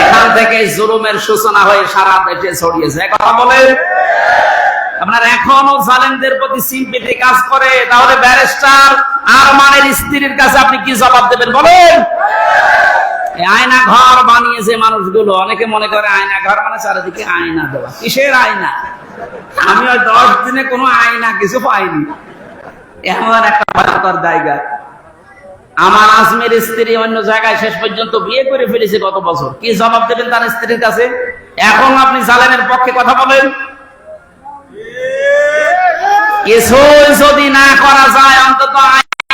এখান থেকে জুলুমের সূচনা হয়ে সারা দেশে ছড়িয়েছে। কথা বলেন, আপনার এখনো জালেমদের প্রতি সিম্পেথি কাজ করে, তাহলে ব্যারিস্টার আরমানের স্ত্রীর কাছে আপনি কি জবাব দেবেন বলেন? আয়না ঘর বানিয়েছে মানুষগুলো, অনেকে মনে করে আয়না ঘর মানে চারিদিকে আয়না দেওয়া। কিসের আয়না? আমি ওই 10 দিনে কোনো আয়না কিছু পাইনি, এমন একটা ভয়ঙ্কর জায়গা। আমার আজমের স্ত্রী অন্য জায়গায় শেষ পর্যন্ত বিয়ে করে ফেলেছে গত বছর। কি জবাব দেবেন তার স্ত্রীর কাছে? এখন আপনি জালেমের পক্ষে কথা বলেন। কিছুই যদি না করা যায়, অন্তত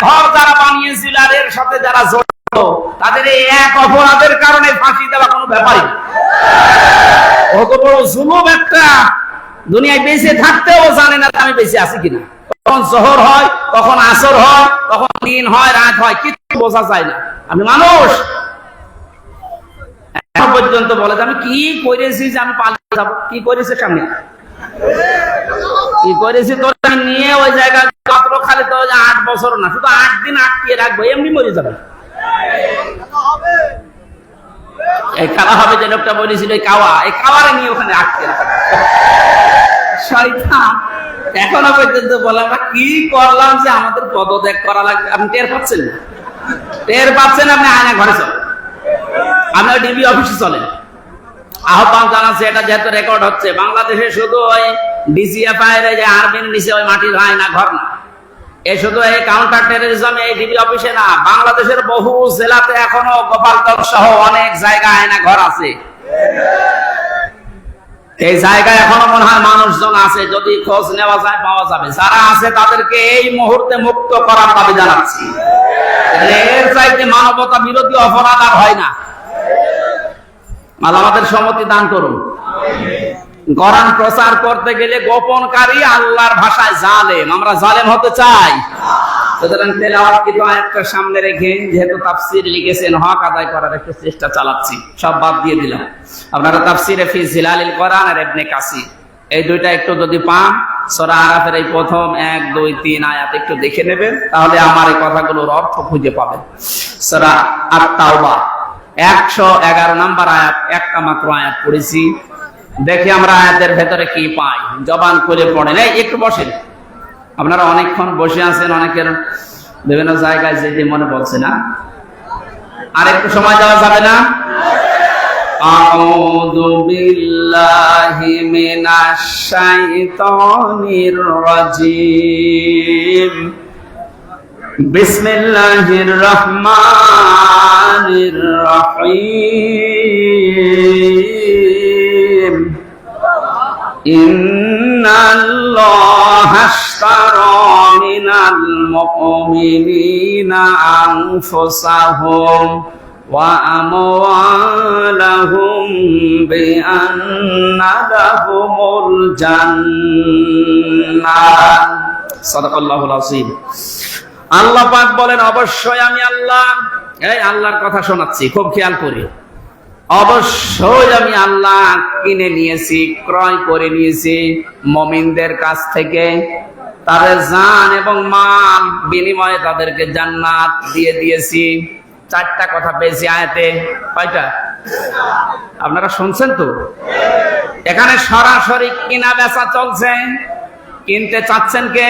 ঘর যারা বানিয়েছিল আর এর সাথে যারা জড়িত, তাদের এই এক অপরাধের কারণে ফাঁসি দেওয়া কোনো ব্যাপারই। কত বড় জুলুম একটা! দুনিয়ায় বেঁচে থাকতেও জানে না আমি বেঁচে আছি কিনা। কখন জোহর হয়, কখন আসর হয়, কখন দিন হয়, রাত হয়, কিছু বোঝা যায় না। আমি মানুষ এখন পর্যন্ত বলে আমি কি করেছি যে আমি পালিয়ে যাবো? কি করেছে সামনে? কি করেছি তোর নিয়ে ওই জায়গায় মাত্র খালি তো 8 বছর না, শুধু 8 দিন আটকিয়ে রাখবো, এমনি মরে যাবে। এই খেলা হবে যে লোকটা বলেছিল, এই কাওয়ারে নিয়ে ওখানে আটকে রাখবে শয়তান। এখনো পর্যন্ত বলে আমরা কি করলাম যে আমাদের পদত্যাগ করা লাগবে। আপনি টের পাচ্ছেন না? টের পাচ্ছেন? আপনি আয়না ঘরে চলেন, আপনি ডিবি অফিসে চলেন। আহ্বান জানাচ্ছে, এটা যেহেতু রেকর্ড হচ্ছে, বাংলাদেশে শুধু ওই ডিজিএফআই এর যে আর্মির নিচে ওই মাটির আয়না ঘর না, এই শুধু এই কাউন্টার টেরোরিজম এই ডিবি অফিসে না, বাংলাদেশের বহু জেলাতে এখনো গোপালগঞ্জ সহ অনেক জায়গায় আয়না ঘর আছে। এই জায়গায় এখনো মনে হয় মানুষজন আছে, যদি খোঁজ নেওয়া যায় পাওয়া যাবে। যারা আছে তাদেরকে এই মুহূর্তে মুক্ত করার দাবি জানাচ্ছি। এর চাইতে মানবতা বিরোধী অপরাধ আর হয় না। আমাদের সম্মতি দান করুন। কোরআন প্রচার করতে গেলে গোপনকারী, আল্লাহর ভাষায় জালেম। আমরা জালেম হতে চাই? সুতরাং তেলাওয়াতকৃত আয়াতটা সামনে রেখে, যেহেতু তাফসীর লিখেছেন, হক আদায় করার একটু চেষ্টা চালাচ্ছি। সব বাদ দিয়ে দিলাম। আপনারা তাফসীরে ফি জিলালিল কোরআন আর ইবনে কাসির এই দুইটা একটু যদি পান, সূরা আরাফের এই প্রথম 1, 2, 3 আয়াত একটু দেখে নেবেন, তাহলে আমার এই কথাগুলোর অর্থ খুঁজে পাবেন। সূরা আত-তাওবা 111 নম্বর আয়াত, একটা মাত্র আয়াত পড়েছি। দেখি আমরা আয়াতের ভেতরে কি পাই। জবান খুলে পড়েন। এই একটু বসেন, আপনারা অনেকক্ষণ বসে আছেন, অনেকের বিভিন্ন জায়গায় যেতে মনে পড়ছে না। আর একটু সময় দেওয়া যাবে না? আউযু বিল্লাহি মিনাশ শাইতানির রাজীম। বিসমিল্লাহির রহমানির রহিম। ইন্নাল্লাহা আশতারা মিনাল মুমিনিনা আনফুসাহুম ওয়া আমওয়ালাহুম বিআন্না লাহুমুল জান্নাহ। সাদাকাল্লাহুল আযীম। আল্লাহ পাক বলেন, অবশ্যই আমি আল্লাহ, এই আল্লাহর কথা শোনাচ্ছি, খুব খেয়াল করি। অবশ্যই আমি আল্লাহ কিনে নিয়েছি, ক্রয় করে নিয়েছি মুমিনদের কাছ থেকে, তাদের জান এবং মাল বিনিময়ে তাদেরকে জান্নাত দিয়ে দিয়েছি। 4টা কথা পেয়েছি আয়াতে। কয়টা? আপনারা শুনছেন তো? এখানে সরাসরি কিনা বেচা চলছে। কিনতে চাচ্ছেন কে?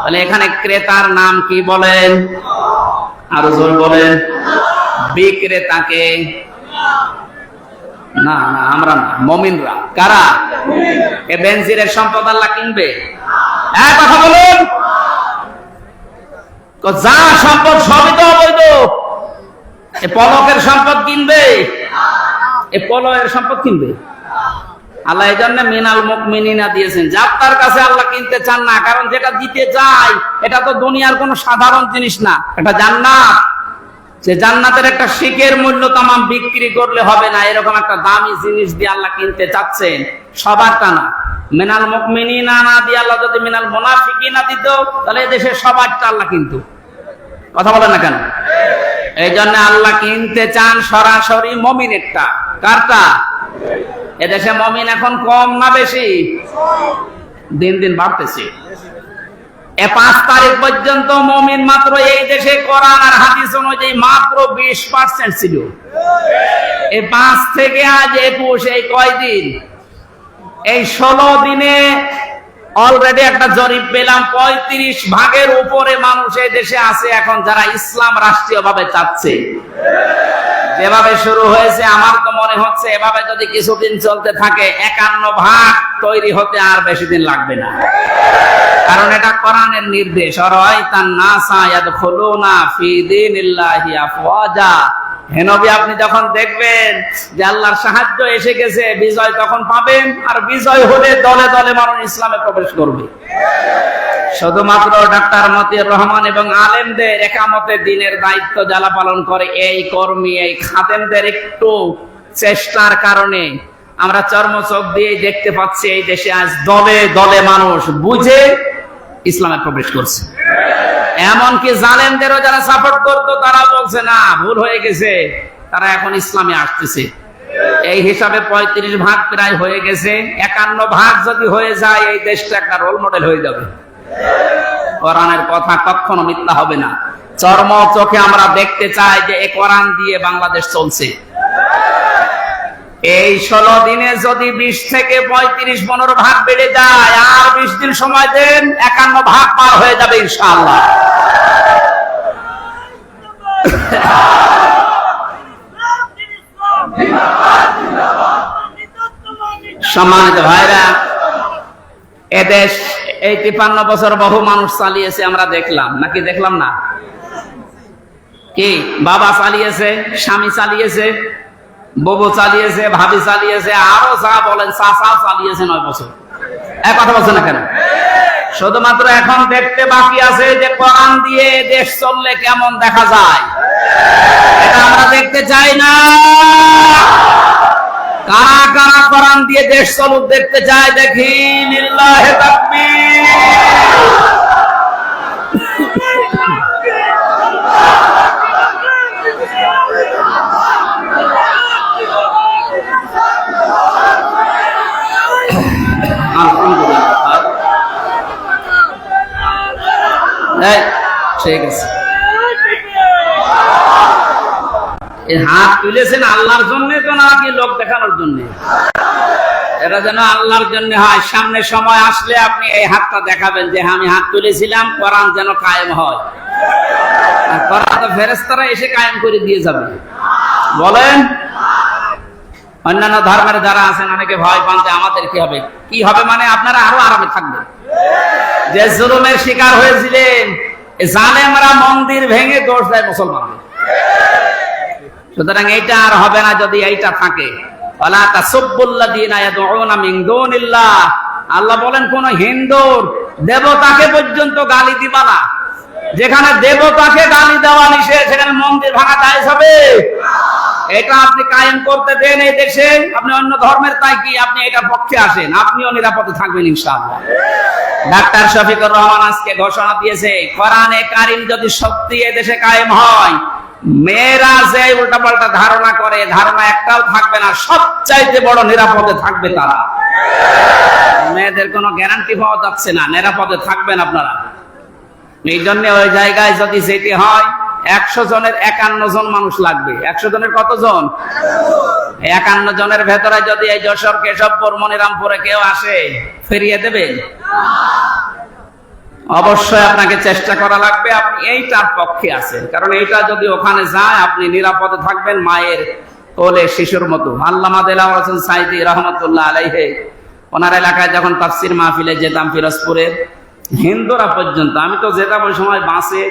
তাহলে এখানে ক্রেতার নাম কি বলেন? আরো জোর বলেন। বিক্রেতাকে? না না, আমরা না, মুমিনরা। কারা? এ বেনজিরের সম্পদ আল্লাহ কিনবে? হ্যাঁ, কথা বলুন। যা সম্পদ সবই তো অবৈধ। এ পলকের সম্পদ কিনবে? এ পলয়ের সম্পদ কিনবে? আল্লাহ এই জন্য মিনাল মুমিনিনা দিয়েছেন। যার কাছে আল্লাহ কিনতে চান না, কারণ যেটা দিতে চায় এটা তো দুনিয়ার কোনো সাধারণ জিনিস না, এটা জান্নাত। যে জান্নাতের একটা শিকের মূল্য তামাম বিক্রি করলে হবে না, এরকম একটা দামি জিনিস দিয়ে আল্লাহ কিনতে চাচ্ছেন। সবারটা না। মিনাল মুমিনিনা না দিয়ে আল্লাহ যদি মিনাল মুনাফিকিনা দিত, তাহলে এদেশে সবারটা আল্লাহ কিনতো। কথা বলেন না কেন? এই জন্য আল্লাহ কিনতে চান সরাসরি মুমিনেরটা। কারটা? এদেশে মুমিন এখন কম না বেশি? দিন দিন বাড়তেছে। 5 তারিখ পর্যন্ত মুমিন মাত্র এই দেশে কোরআন আর হাদিস অনুযায়ী মাত্র 20% ছিল। এই 5 থেকে আজ 21, এই কয়দিন, এই 16 দিনে অলরেডি একটা জরিপ পেলাম 35 ভাগের উপরে মানুষ এই দেশে আছে এখন যারা ইসলাম রাষ্ট্রীয়ভাবে চাচ্ছে। যেভাবে শুরু হয়েছে আমার তো মনে হচ্ছে এভাবে যদি কিছুদিন চলতে থাকে 51 ভাগ তৈরি হতে আর বেশি দিন লাগবে না। কারণ এটা কোরআনের নির্দেশ, আরাইতান নাসা ইয়াদখুলুনা ফি দীনিল্লাহি আফওয়াজা। হে নবী, আপনি যখন দেখবেন যে আল্লাহর সাহায্য এসে গেছে, বিজয় তখন পাবেন, আর বিজয় হলে দলে দলে মানুষ ইসলামে প্রবেশ করবে। শুধুমাত্র ডাক্তার মতিউর রহমান এবং আলেমদের একামতে দিনের দায়িত্ব যারা পালন করে এই কর্মী, এই খাদেমদের একটু চেষ্টার কারণে আমরা চর্মচোখ দিয়ে দেখতে পাচ্ছি এই দেশে আজ দলে দলে মানুষ বুঝে ইসলামে প্রবেশ করছে। এমনকি জালেমদেরও যারা সাপোর্ট করতো তারা বলছে না, ভুল হয়ে গেছে, তারা এখন ইসলামে আসতেছে। এই হিসাবে 35 ভাগ প্রায় হয়ে গেছে। 51 ভাগ যদি হয়ে যায় এই দেশটা একটা রোল মডেল হয়ে যাবে। কোরআনের কথা কখনো মিথ্যা হবে না। চর্ম চোখে আমরা দেখতে চাই যে এই কোরআন দিয়ে বাংলাদেশ চলছে। এই 16 দিনে যদি 20 থেকে 35-15 ভাগ বেড়ে যায়, আর 20 দিন সময় দেন, 51 ভাগ পার হয়ে যাবে ইনশাআল্লাহ। সম্মানিত ভাইরা, এদেশ এই 53 বছর বহু মানুষ চালিয়েছে, আমরা দেখলাম নাকি দেখলাম না? কি বাবা চালিয়েছে, স্বামী চালিয়েছে, বউ চালিয়েছে, ভাবি চালিয়েছে, আরো যা বলেন চাচা চালিয়েছে 9 বছর। এক কথা বলছে না কেন? শুধুমাত্র এখন দেখতে বাকি আছে যে কোরআন দিয়ে দেশ চললে কেমন দেখা যায়। এটা আমরা দেখতে চাই না। কারা কারা কোরআন দিয়ে দেশ চলুক দেখতে চায় দেখি। লিল্লাহি তাকবীর। ঠিক আছে, হাত তুলেছেন আল্লাহর জন্য তো নাকি লোক দেখানোর জন্য? এটা যেন আল্লাহর জন্য হয়। সামনে সময় আসলে আপনি এই হাতটা দেখাবেন যে আমি হাত তুলেছিলাম, কোরআন যেন কায়েম হয়। আর কোরআন তো ফেরেশতারা এসে কায়েম করে দিয়ে যাবে। বলেন, অন্যান্য ধর্মের যারা আছেন অনেকে ভয় পান যে আমাদের কি হবে। কি হবে মানে আপনারা আরো আরামে থাকবেন। যে জুলুমের শিকার হয়েছিলেন, জালেমরা মন্দির ভেঙে দোষ দেয় মুসলমানদের। সুতরাং এইটা আর হবে না যদি এইটা থাকে। ওয়ালা তাসুবুল্লাযীনা ইয়াদউনা মিন দুনিল্লাহ। আল্লাহ বলেন কোন হিন্দুর দেবতাকে পর্যন্ত গালি দিবা না। যেখানে দেবতাকে গালি দেওয়া নিষেধ সেখানে মন্দির ভাঙা জায়েজ হবে? এটা আপনি কায়েম করতে দেন এই দেশে। আপনি অন্য ধর্মের তাই কি আপনি এটার পক্ষে আসেন, আপনিও নিরাপদে থাকবেন ইনশাআল্লাহ। ডাক্তার শফিকুর রহমান আজকে ঘোষণা দিয়েছে কোরআনে কারিম যদি সত্যি এই দেশে কায়েম হয়, মেয়েরা যে উল্টাপাল্টা ধারণা করে ধারণা একটাও থাকবে না, সবচাইতে বড় নিরাপদে থাকবে তারা। মেয়েদের কোনো গ্যারান্টি পাওয়া যাচ্ছে না, নিরাপদে থাকবেন আপনারা। এই জন্য ওই জায়গায় যদি যেতে হয় 100 জনের 51 জন মানুষ লাগবে। 100 জনের কতজন? 51 জনের ভেতরে যদি এই যশোর, কেশবপুর, মনিরামপুরে কেউ আসে, ফিরিয়ে দেবেন? অবশ্যই আপনাকে চেষ্টা করা লাগবে। আপনি এইটার পক্ষে আছেন, কারণ এইটা যদি ওখানে যায় আপনি নিরাপদে থাকবেন মায়ের কোলে শিশুর মতো। আল্লামা দেলাওয়ার হোসেন সাঈদী রহমাতুল্লাহ আলাইহি ওনার এলাকায় যখন তাফসীর মাহফিলে যেতাম ফিরোজপুরের, হিন্দুরা পর্যন্ত, আমি তো যেতাম ওই সময় বাসে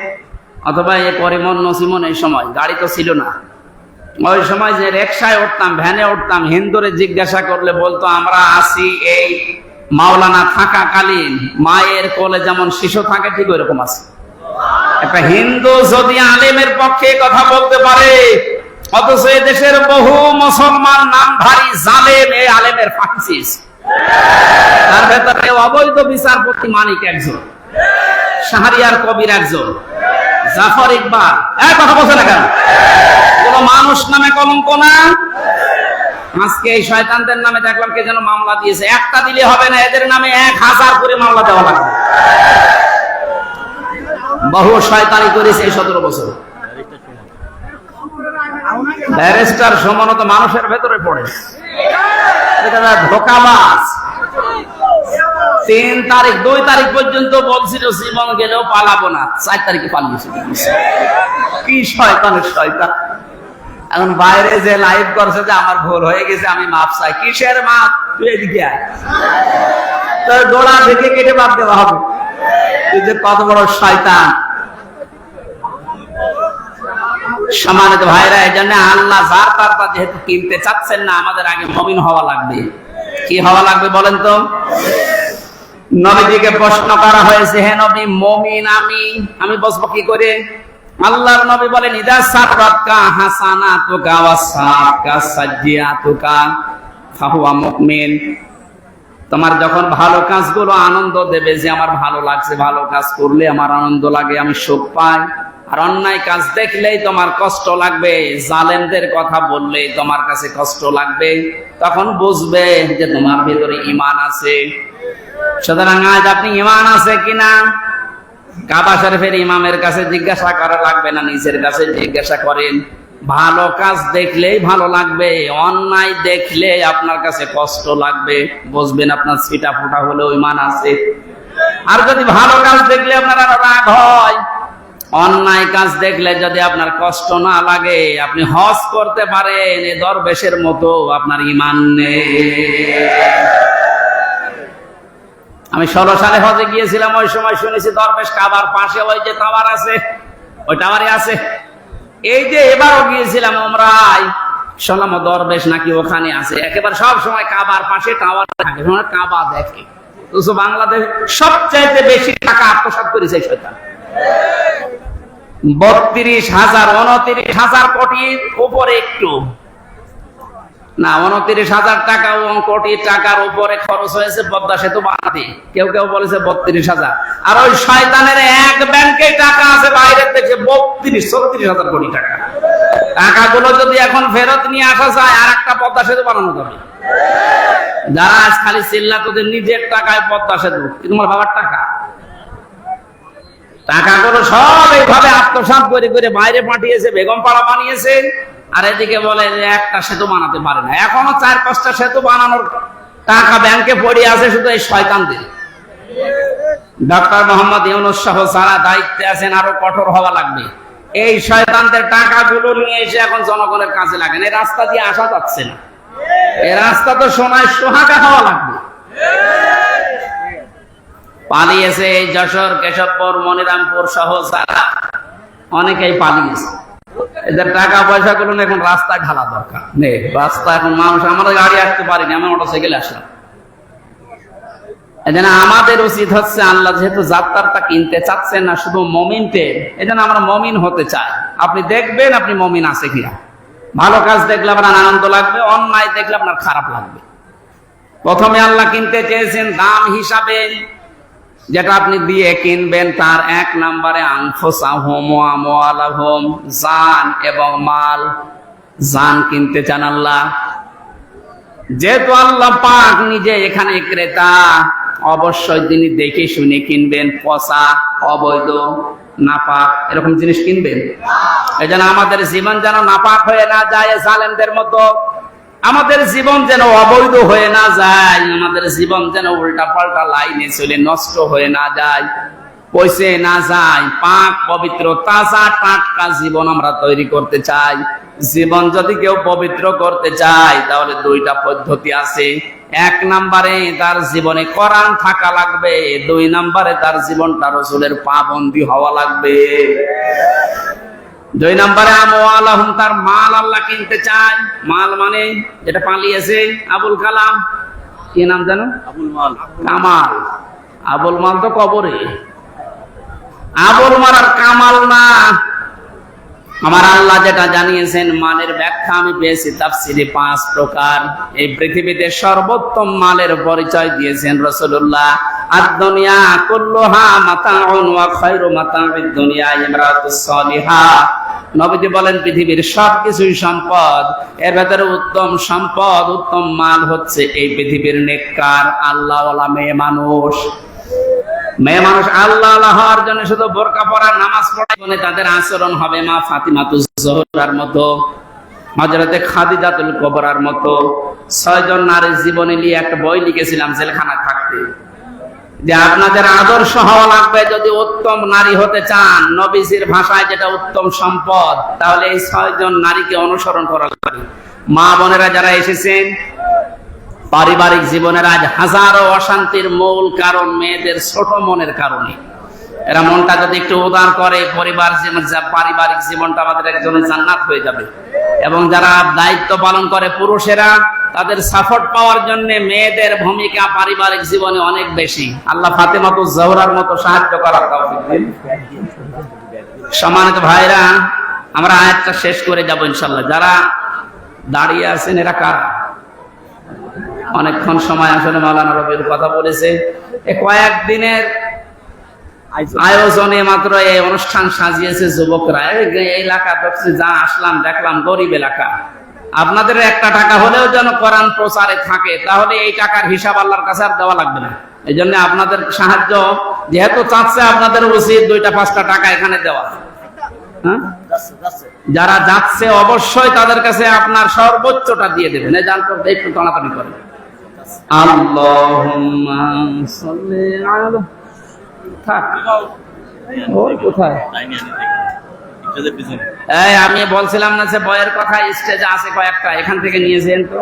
অথবা এ পরিমন নসিমন, এই সময় গাড়ি তো ছিল না। ওই সময় যে রিকশায় উঠতাম, ভ্যানে উঠতাম, হিন্দুরে জিজ্ঞাসা করলে বলতো আমরা আসি এই মাওলানা থাকাকালীন মায়ের কোলে যেমন শিশু থাকে ঠিক ওইরকম আছে। একটা হিন্দু যদি আলেমের পক্ষে কথা বলতে পারে, অথচ এই দেশের বহু মুসলমান নামধারী জালেম এই আলেমের ফাঁসিস। তার ভেতরে অবৈধ বিচারপতি মানিক একজন, শাহরিয়ার কবির একজন, জাফর ইকবাল। কথা বলছে না কেন? কোন মানুষ নামে কলঙ্ক না? আজকে এই শয়তানদের নামে দেখলাম কে যেন মামলা দিয়েছে। একটা দিলে হবে না, এদের নামে 1000 করে মামলা দেওয়া লাগবে। বহু শয়তানি করেছে এই 17 বছর। ব্যারিস্টার সমান তো মানুষের ভেতরে পড়ে, এটা ধোঁকাবাজ। 3 তারিখ 2 তারিখ পর্যন্ত বলছিল জীবন গেলেও পালাবো না, 4 তারিখে পালিয়েছে। কি শয়তানের শয়তান। এখন বাইরে যে লাইভ করছে যে আমার ভুল হয়ে গেছে, আমি মাপ চাই। কিসের মাপ? তুই এদিকে আয়, তোর গোড়া থেকে কেটে বাদ দেওয়া হবে। তুই যে কত বড় শয়তান। সম্মানিত ভাইরা, এই জন্য আল্লাহ যার তার যেহেতু কিনতে চাচ্ছেন না, আমাদের আগে মুমিন হওয়া লাগবে। কি হওয়া লাগবে বলেন তো? নবীজিকে প্রশ্ন করা হয়েছে, হে নবী, মুমিন আমি বসবো কি করে? আল্লাহর নবী বলেন, ইদা সাররাতকা হাসানাতুকা ওয়া সারকা সাজ্জিয়াতুকা ফাহুয়া মুমিন। তোমার যখন ভালো কাজগুলো আনন্দ দেবে, যে আমার ভালো লাগছে, ভালো কাজ করলে আমার আনন্দ লাগে, আমি সুখ পাই। আর অন্যায় কাজ দেখলেই তোমার কষ্ট লাগবে, জালেমদের কথা বললেই তোমার কাছে কষ্ট লাগবে, তখন বুঝবে যে তোমার ভিতরে ঈমান আছে। সুতরাং আজ আপনি ঈমান আছে কিনা কাবা শরীফের ইমামের কাছে জিজ্ঞাসা করা লাগবে না, নিজের কাছে জিজ্ঞাসা করেন। ভালো কাজ দেখলেই ভালো লাগবে, অন্যায় দেখলে আপনার কাছে কষ্ট লাগবে, বুঝবেন আপনার ছিটা ফোটা হলেও ঈমান আছে। আর যদি ভালো কাজ দেখলে আপনার আরো রাগ হয়, অন্যায় কাজ দেখলে যদি আপনার কষ্ট না লাগে, আপনি হজ করতে পারেন, এ দরবেশের মতো আপনার ঈমান নেই। আমি 16 সালে হজে গিয়েছিলাম, ওই সময় শুনেছি দরবেশ কাবার পাশে ওই যে টাওয়ার আছে, ওই টাওয়ারে আছে। এই যে এবারও গিয়েছিলাম উমরায়, শুনলাম দরবেশ নাকি ওখানে আছে। একেবারে সব সময় কাবার পাশে টাওয়ার থাকে, কাবা দেখে। তো বাংলাদেশ সবচাইতে বেশি টাকা আত্মসাৎ করেছে শয়তান। 32,000 29,000 কোটির উপরে, একটু না 29,000 টাকা কোটি টাকার উপরে খরচ হয়েছে পদ্মা সেতু বানাতে। কেউ কেউ বলেছে 32,000। আর ওই শয়তানের এক ব্যাংকে টাকা আছে বাইরের দেশে 34,000 কোটি টাকা। টাকাগুলো যদি এখন ফেরত নিয়ে আসা যায়, আর একটা পদ্মা সেতু বানানো যাবে। যারা আজ খালি চিল্লা তোদের নিজের টাকায় পদ্মা সেতু, তোমার বাবার টাকা। টাকাগুলো সব এইভাবে আত্মসাৎ করে করে বাইরে পাঠিয়েছে, বেগম পাড়া বানিয়েছে। আর এদিকে বলে যে একটা সেতু বানাতে পারে না। এখনো 4-5টা সেতু বানানোর টাকা ব্যাংকে পড়ে আছে শুধু এই শয়তানদের। ডক্টর মোহাম্মদ ইউনূস সহ যারা দায়িত্বে আছেন আরো কঠোর হওয়া লাগবে। এই শয়তানদের টাকাগুলো নিয়ে এসে এখন জনগণের কাজে লাগেন। এই রাস্তা দিয়ে আসা যাচ্ছে না, এই রাস্তা তো সোনায় সোহাগা হওয়া লাগবে। পালিয়েছে এই যশোর, কেশবপুর, মনিরামপুর সহ যারা, অনেকেই পালিয়েছে। এদের টাকা পয়সা গুলো এখন রাস্তায় ঢালা দরকার নেই। রাস্তা এখন মানুষ, আমরা গাড়ি আসতে পারিনি, আমি মোটরসাইকেলে আসলাম। এজন্য আমাদের উচিত হচ্ছে, আল্লাহ যেহেতু যাত্রাটা কিনতে চাচ্ছেন না শুধু মুমিনদের, এজন্য আমরা মুমিন হতে চাই। আপনি দেখবেন আপনি মুমিন আছে কিনা। ভালো কাজ দেখলে আপনার আনন্দ লাগবে, অন্যায় দেখলে আপনার খারাপ লাগবে। প্রথমে আল্লাহ কিনতে চেয়েছেন দাম হিসাবে, যেটা আপনি দিয়ে কিনবেন তার 1 নম্বরে আনফুসাহুম ওয়া আমওয়ালাহুম, জান এবং মাল। জান কিনতে চান আল্লাহ। যেহেতু আল্লাহ পাক নিজে এখানে ক্রেতা, অবশ্যই তিনি দেখে শুনে কিনবেন। পচা, অবৈধ, নাপাক এরকম জিনিস কিনবেন। এই জন্য আমাদের জীবন যেন নাপাক হয়ে না যায় জালেমদের মতো। আমাদের জীবন যেন অবৈধ হয়ে না যায়, আমাদের জীবন যেন উল্টা পাল্টা লাইনে চলে নষ্ট হয়ে না যায়, পয়সে না যায়। পাক পবিত্র তাজা টাটকা জীবন আমরা তৈরি করতে চাই। জীবন যদি কেউ পবিত্র করতে চায় তাহলে 2টা পদ্ধতি আছে। 1 নম্বরে তার জীবনে কোরআন থাকা লাগবে, 2 নম্বরে তার জীবনটা রাসূলের পাবন্দী হওয়া লাগবে। 2 নম্বরে আমওয়ালাহুম, তার মাল আল্লাহ কিনতে চায়। মাল মানে যেটা পালিয়েছে আবুল কালাম, কি নাম জানো? আবুল মাল, কামাল। আবুল মাল তো কবরে, আবুল মাল আর কামাল না। আমার আল্লাহ যেটা জানিয়েছেন মালের ব্যাখ্যা আমি পেয়েছি তাফসীরে 5 প্রকার। এই পৃথিবীতে সর্বোত্তম মালের পরিচয় দিয়েছেন রাসূলুল্লাহ। আদ-দুনিয়া কুল্লুহা মাতাউন ওয়া খায়রু মাতাউদ দুনিয়া ইমরাতুস সালিহা। নবীজি বলেন পৃথিবীর সবকিছুই সম্পদ, এর ভেতরে উত্তম সম্পদ, উত্তম মাল হচ্ছে এই পৃথিবীর নেককার আল্লাহওয়ালা মেয়ে মানুষ। মেয়ে মানুষ আল্লাহ হওয়ার জন্য শুধু বোরকা পরা, নামাজ পড়া, তাদের আচরণ হবে মা ফাতিমাতুজ জোহরার মতো, হযরতে খাদিজাতুল কুবরার মতো। 6 জন নারীর জীবনী নিয়ে একটা বই লিখেছিলাম জেলখানা থাকতে, যে আপনাদের আদর্শ হওয়া লাগবে যদি উত্তম নারী হতে চান, নবীজির ভাষায় যেটা উত্তম সম্পদ, তাহলে এই 6 জন নারীকে অনুসরণ করা লাগবে। মা বোনেরা যারা এসেছেন, পারিবারিক জীবনের আজ হাজারো অশান্তির মূল কারণ মেয়েদের ছোট মনের কারণে। এরা মনটা যদি একটু উদার করে, পারিবারিক জীবনটা আমাদের একজনের জান্নাত হয়ে যাবে। এবং যারা দায়িত্ব পালন করে পুরুষেরা, তাদের সাপোর্ট পাওয়ার জন্য মেয়েদের ভূমিকা পারিবারিক জীবনে অনেক বেশি। আল্লাহ ফাতেমাতুজ জোহরার মতো সাহায্য করার তৌফিক দিন। সম্মানিত ভাইরা, আমরা আয়াতটা শেষ করে যাব ইনশাআল্লাহ। যারা দাঁড়িয়ে আছেন এরা কারা? অনেকক্ষণ সময় আসলে মাওলানা রবির কথা বলেছে। এই কয়েকদিনের আয়োজনে মাত্র এই অনুষ্ঠান সাজিয়েছে যুবকরা। এই এলাকা দেখছি, যা আসলাম দেখলাম গরিব এলাকা। আপনাদের একটা টাকা হলেও যেন কোরআন প্রচারে থাকে, তাহলে এই টাকার হিসাব আল্লাহর কাছে আর দেওয়া লাগবে না। এই জন্য আপনাদের সাহায্য যেহেতু চাচ্ছে, আপনাদের উচিত 2-5টা টাকা এখানে দেওয়া। হ্যাঁ, যারা যাচ্ছে অবশ্যই তাদের কাছে আপনার সর্বোচ্চটা দিয়ে দেবেন। এই জানতো একটু টানাটানি করেন। আল্লাহুম্মা সাল্লি আলা আমি বলছিলাম না যে বইয়ের কথা স্টেজে আছে কয়েকটা, এখান থেকে নিয়েছেন তো।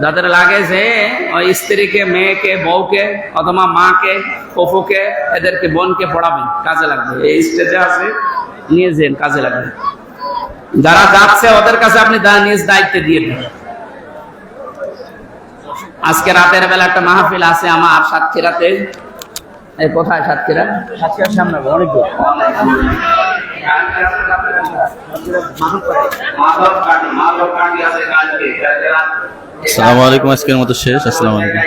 যাদের লাগে যে ওই স্ত্রীকে, মেয়েকে, বউকে অথবা মাকে, ফুফুকে, এদেরকে বোনকে পড়াবেন, কাজে লাগবে। এই স্টেজে আছে, নিয়েছেন, কাজে লাগবে। যারা যাচ্ছে ওদের কাছে আপনি নিজ দায়িত্বে দিয়ে দেন। আজকে রাতের বেলা একটা মাহফিল আছে আমার সাতক্ষীরাতে। এই কোথায় সাতক্ষীরা? সাতক্ষীরার সামনে অনেক দূর। আসসালামু আলাইকুম। আজকের মতো শেষ। আসসালামু আলাইকুম।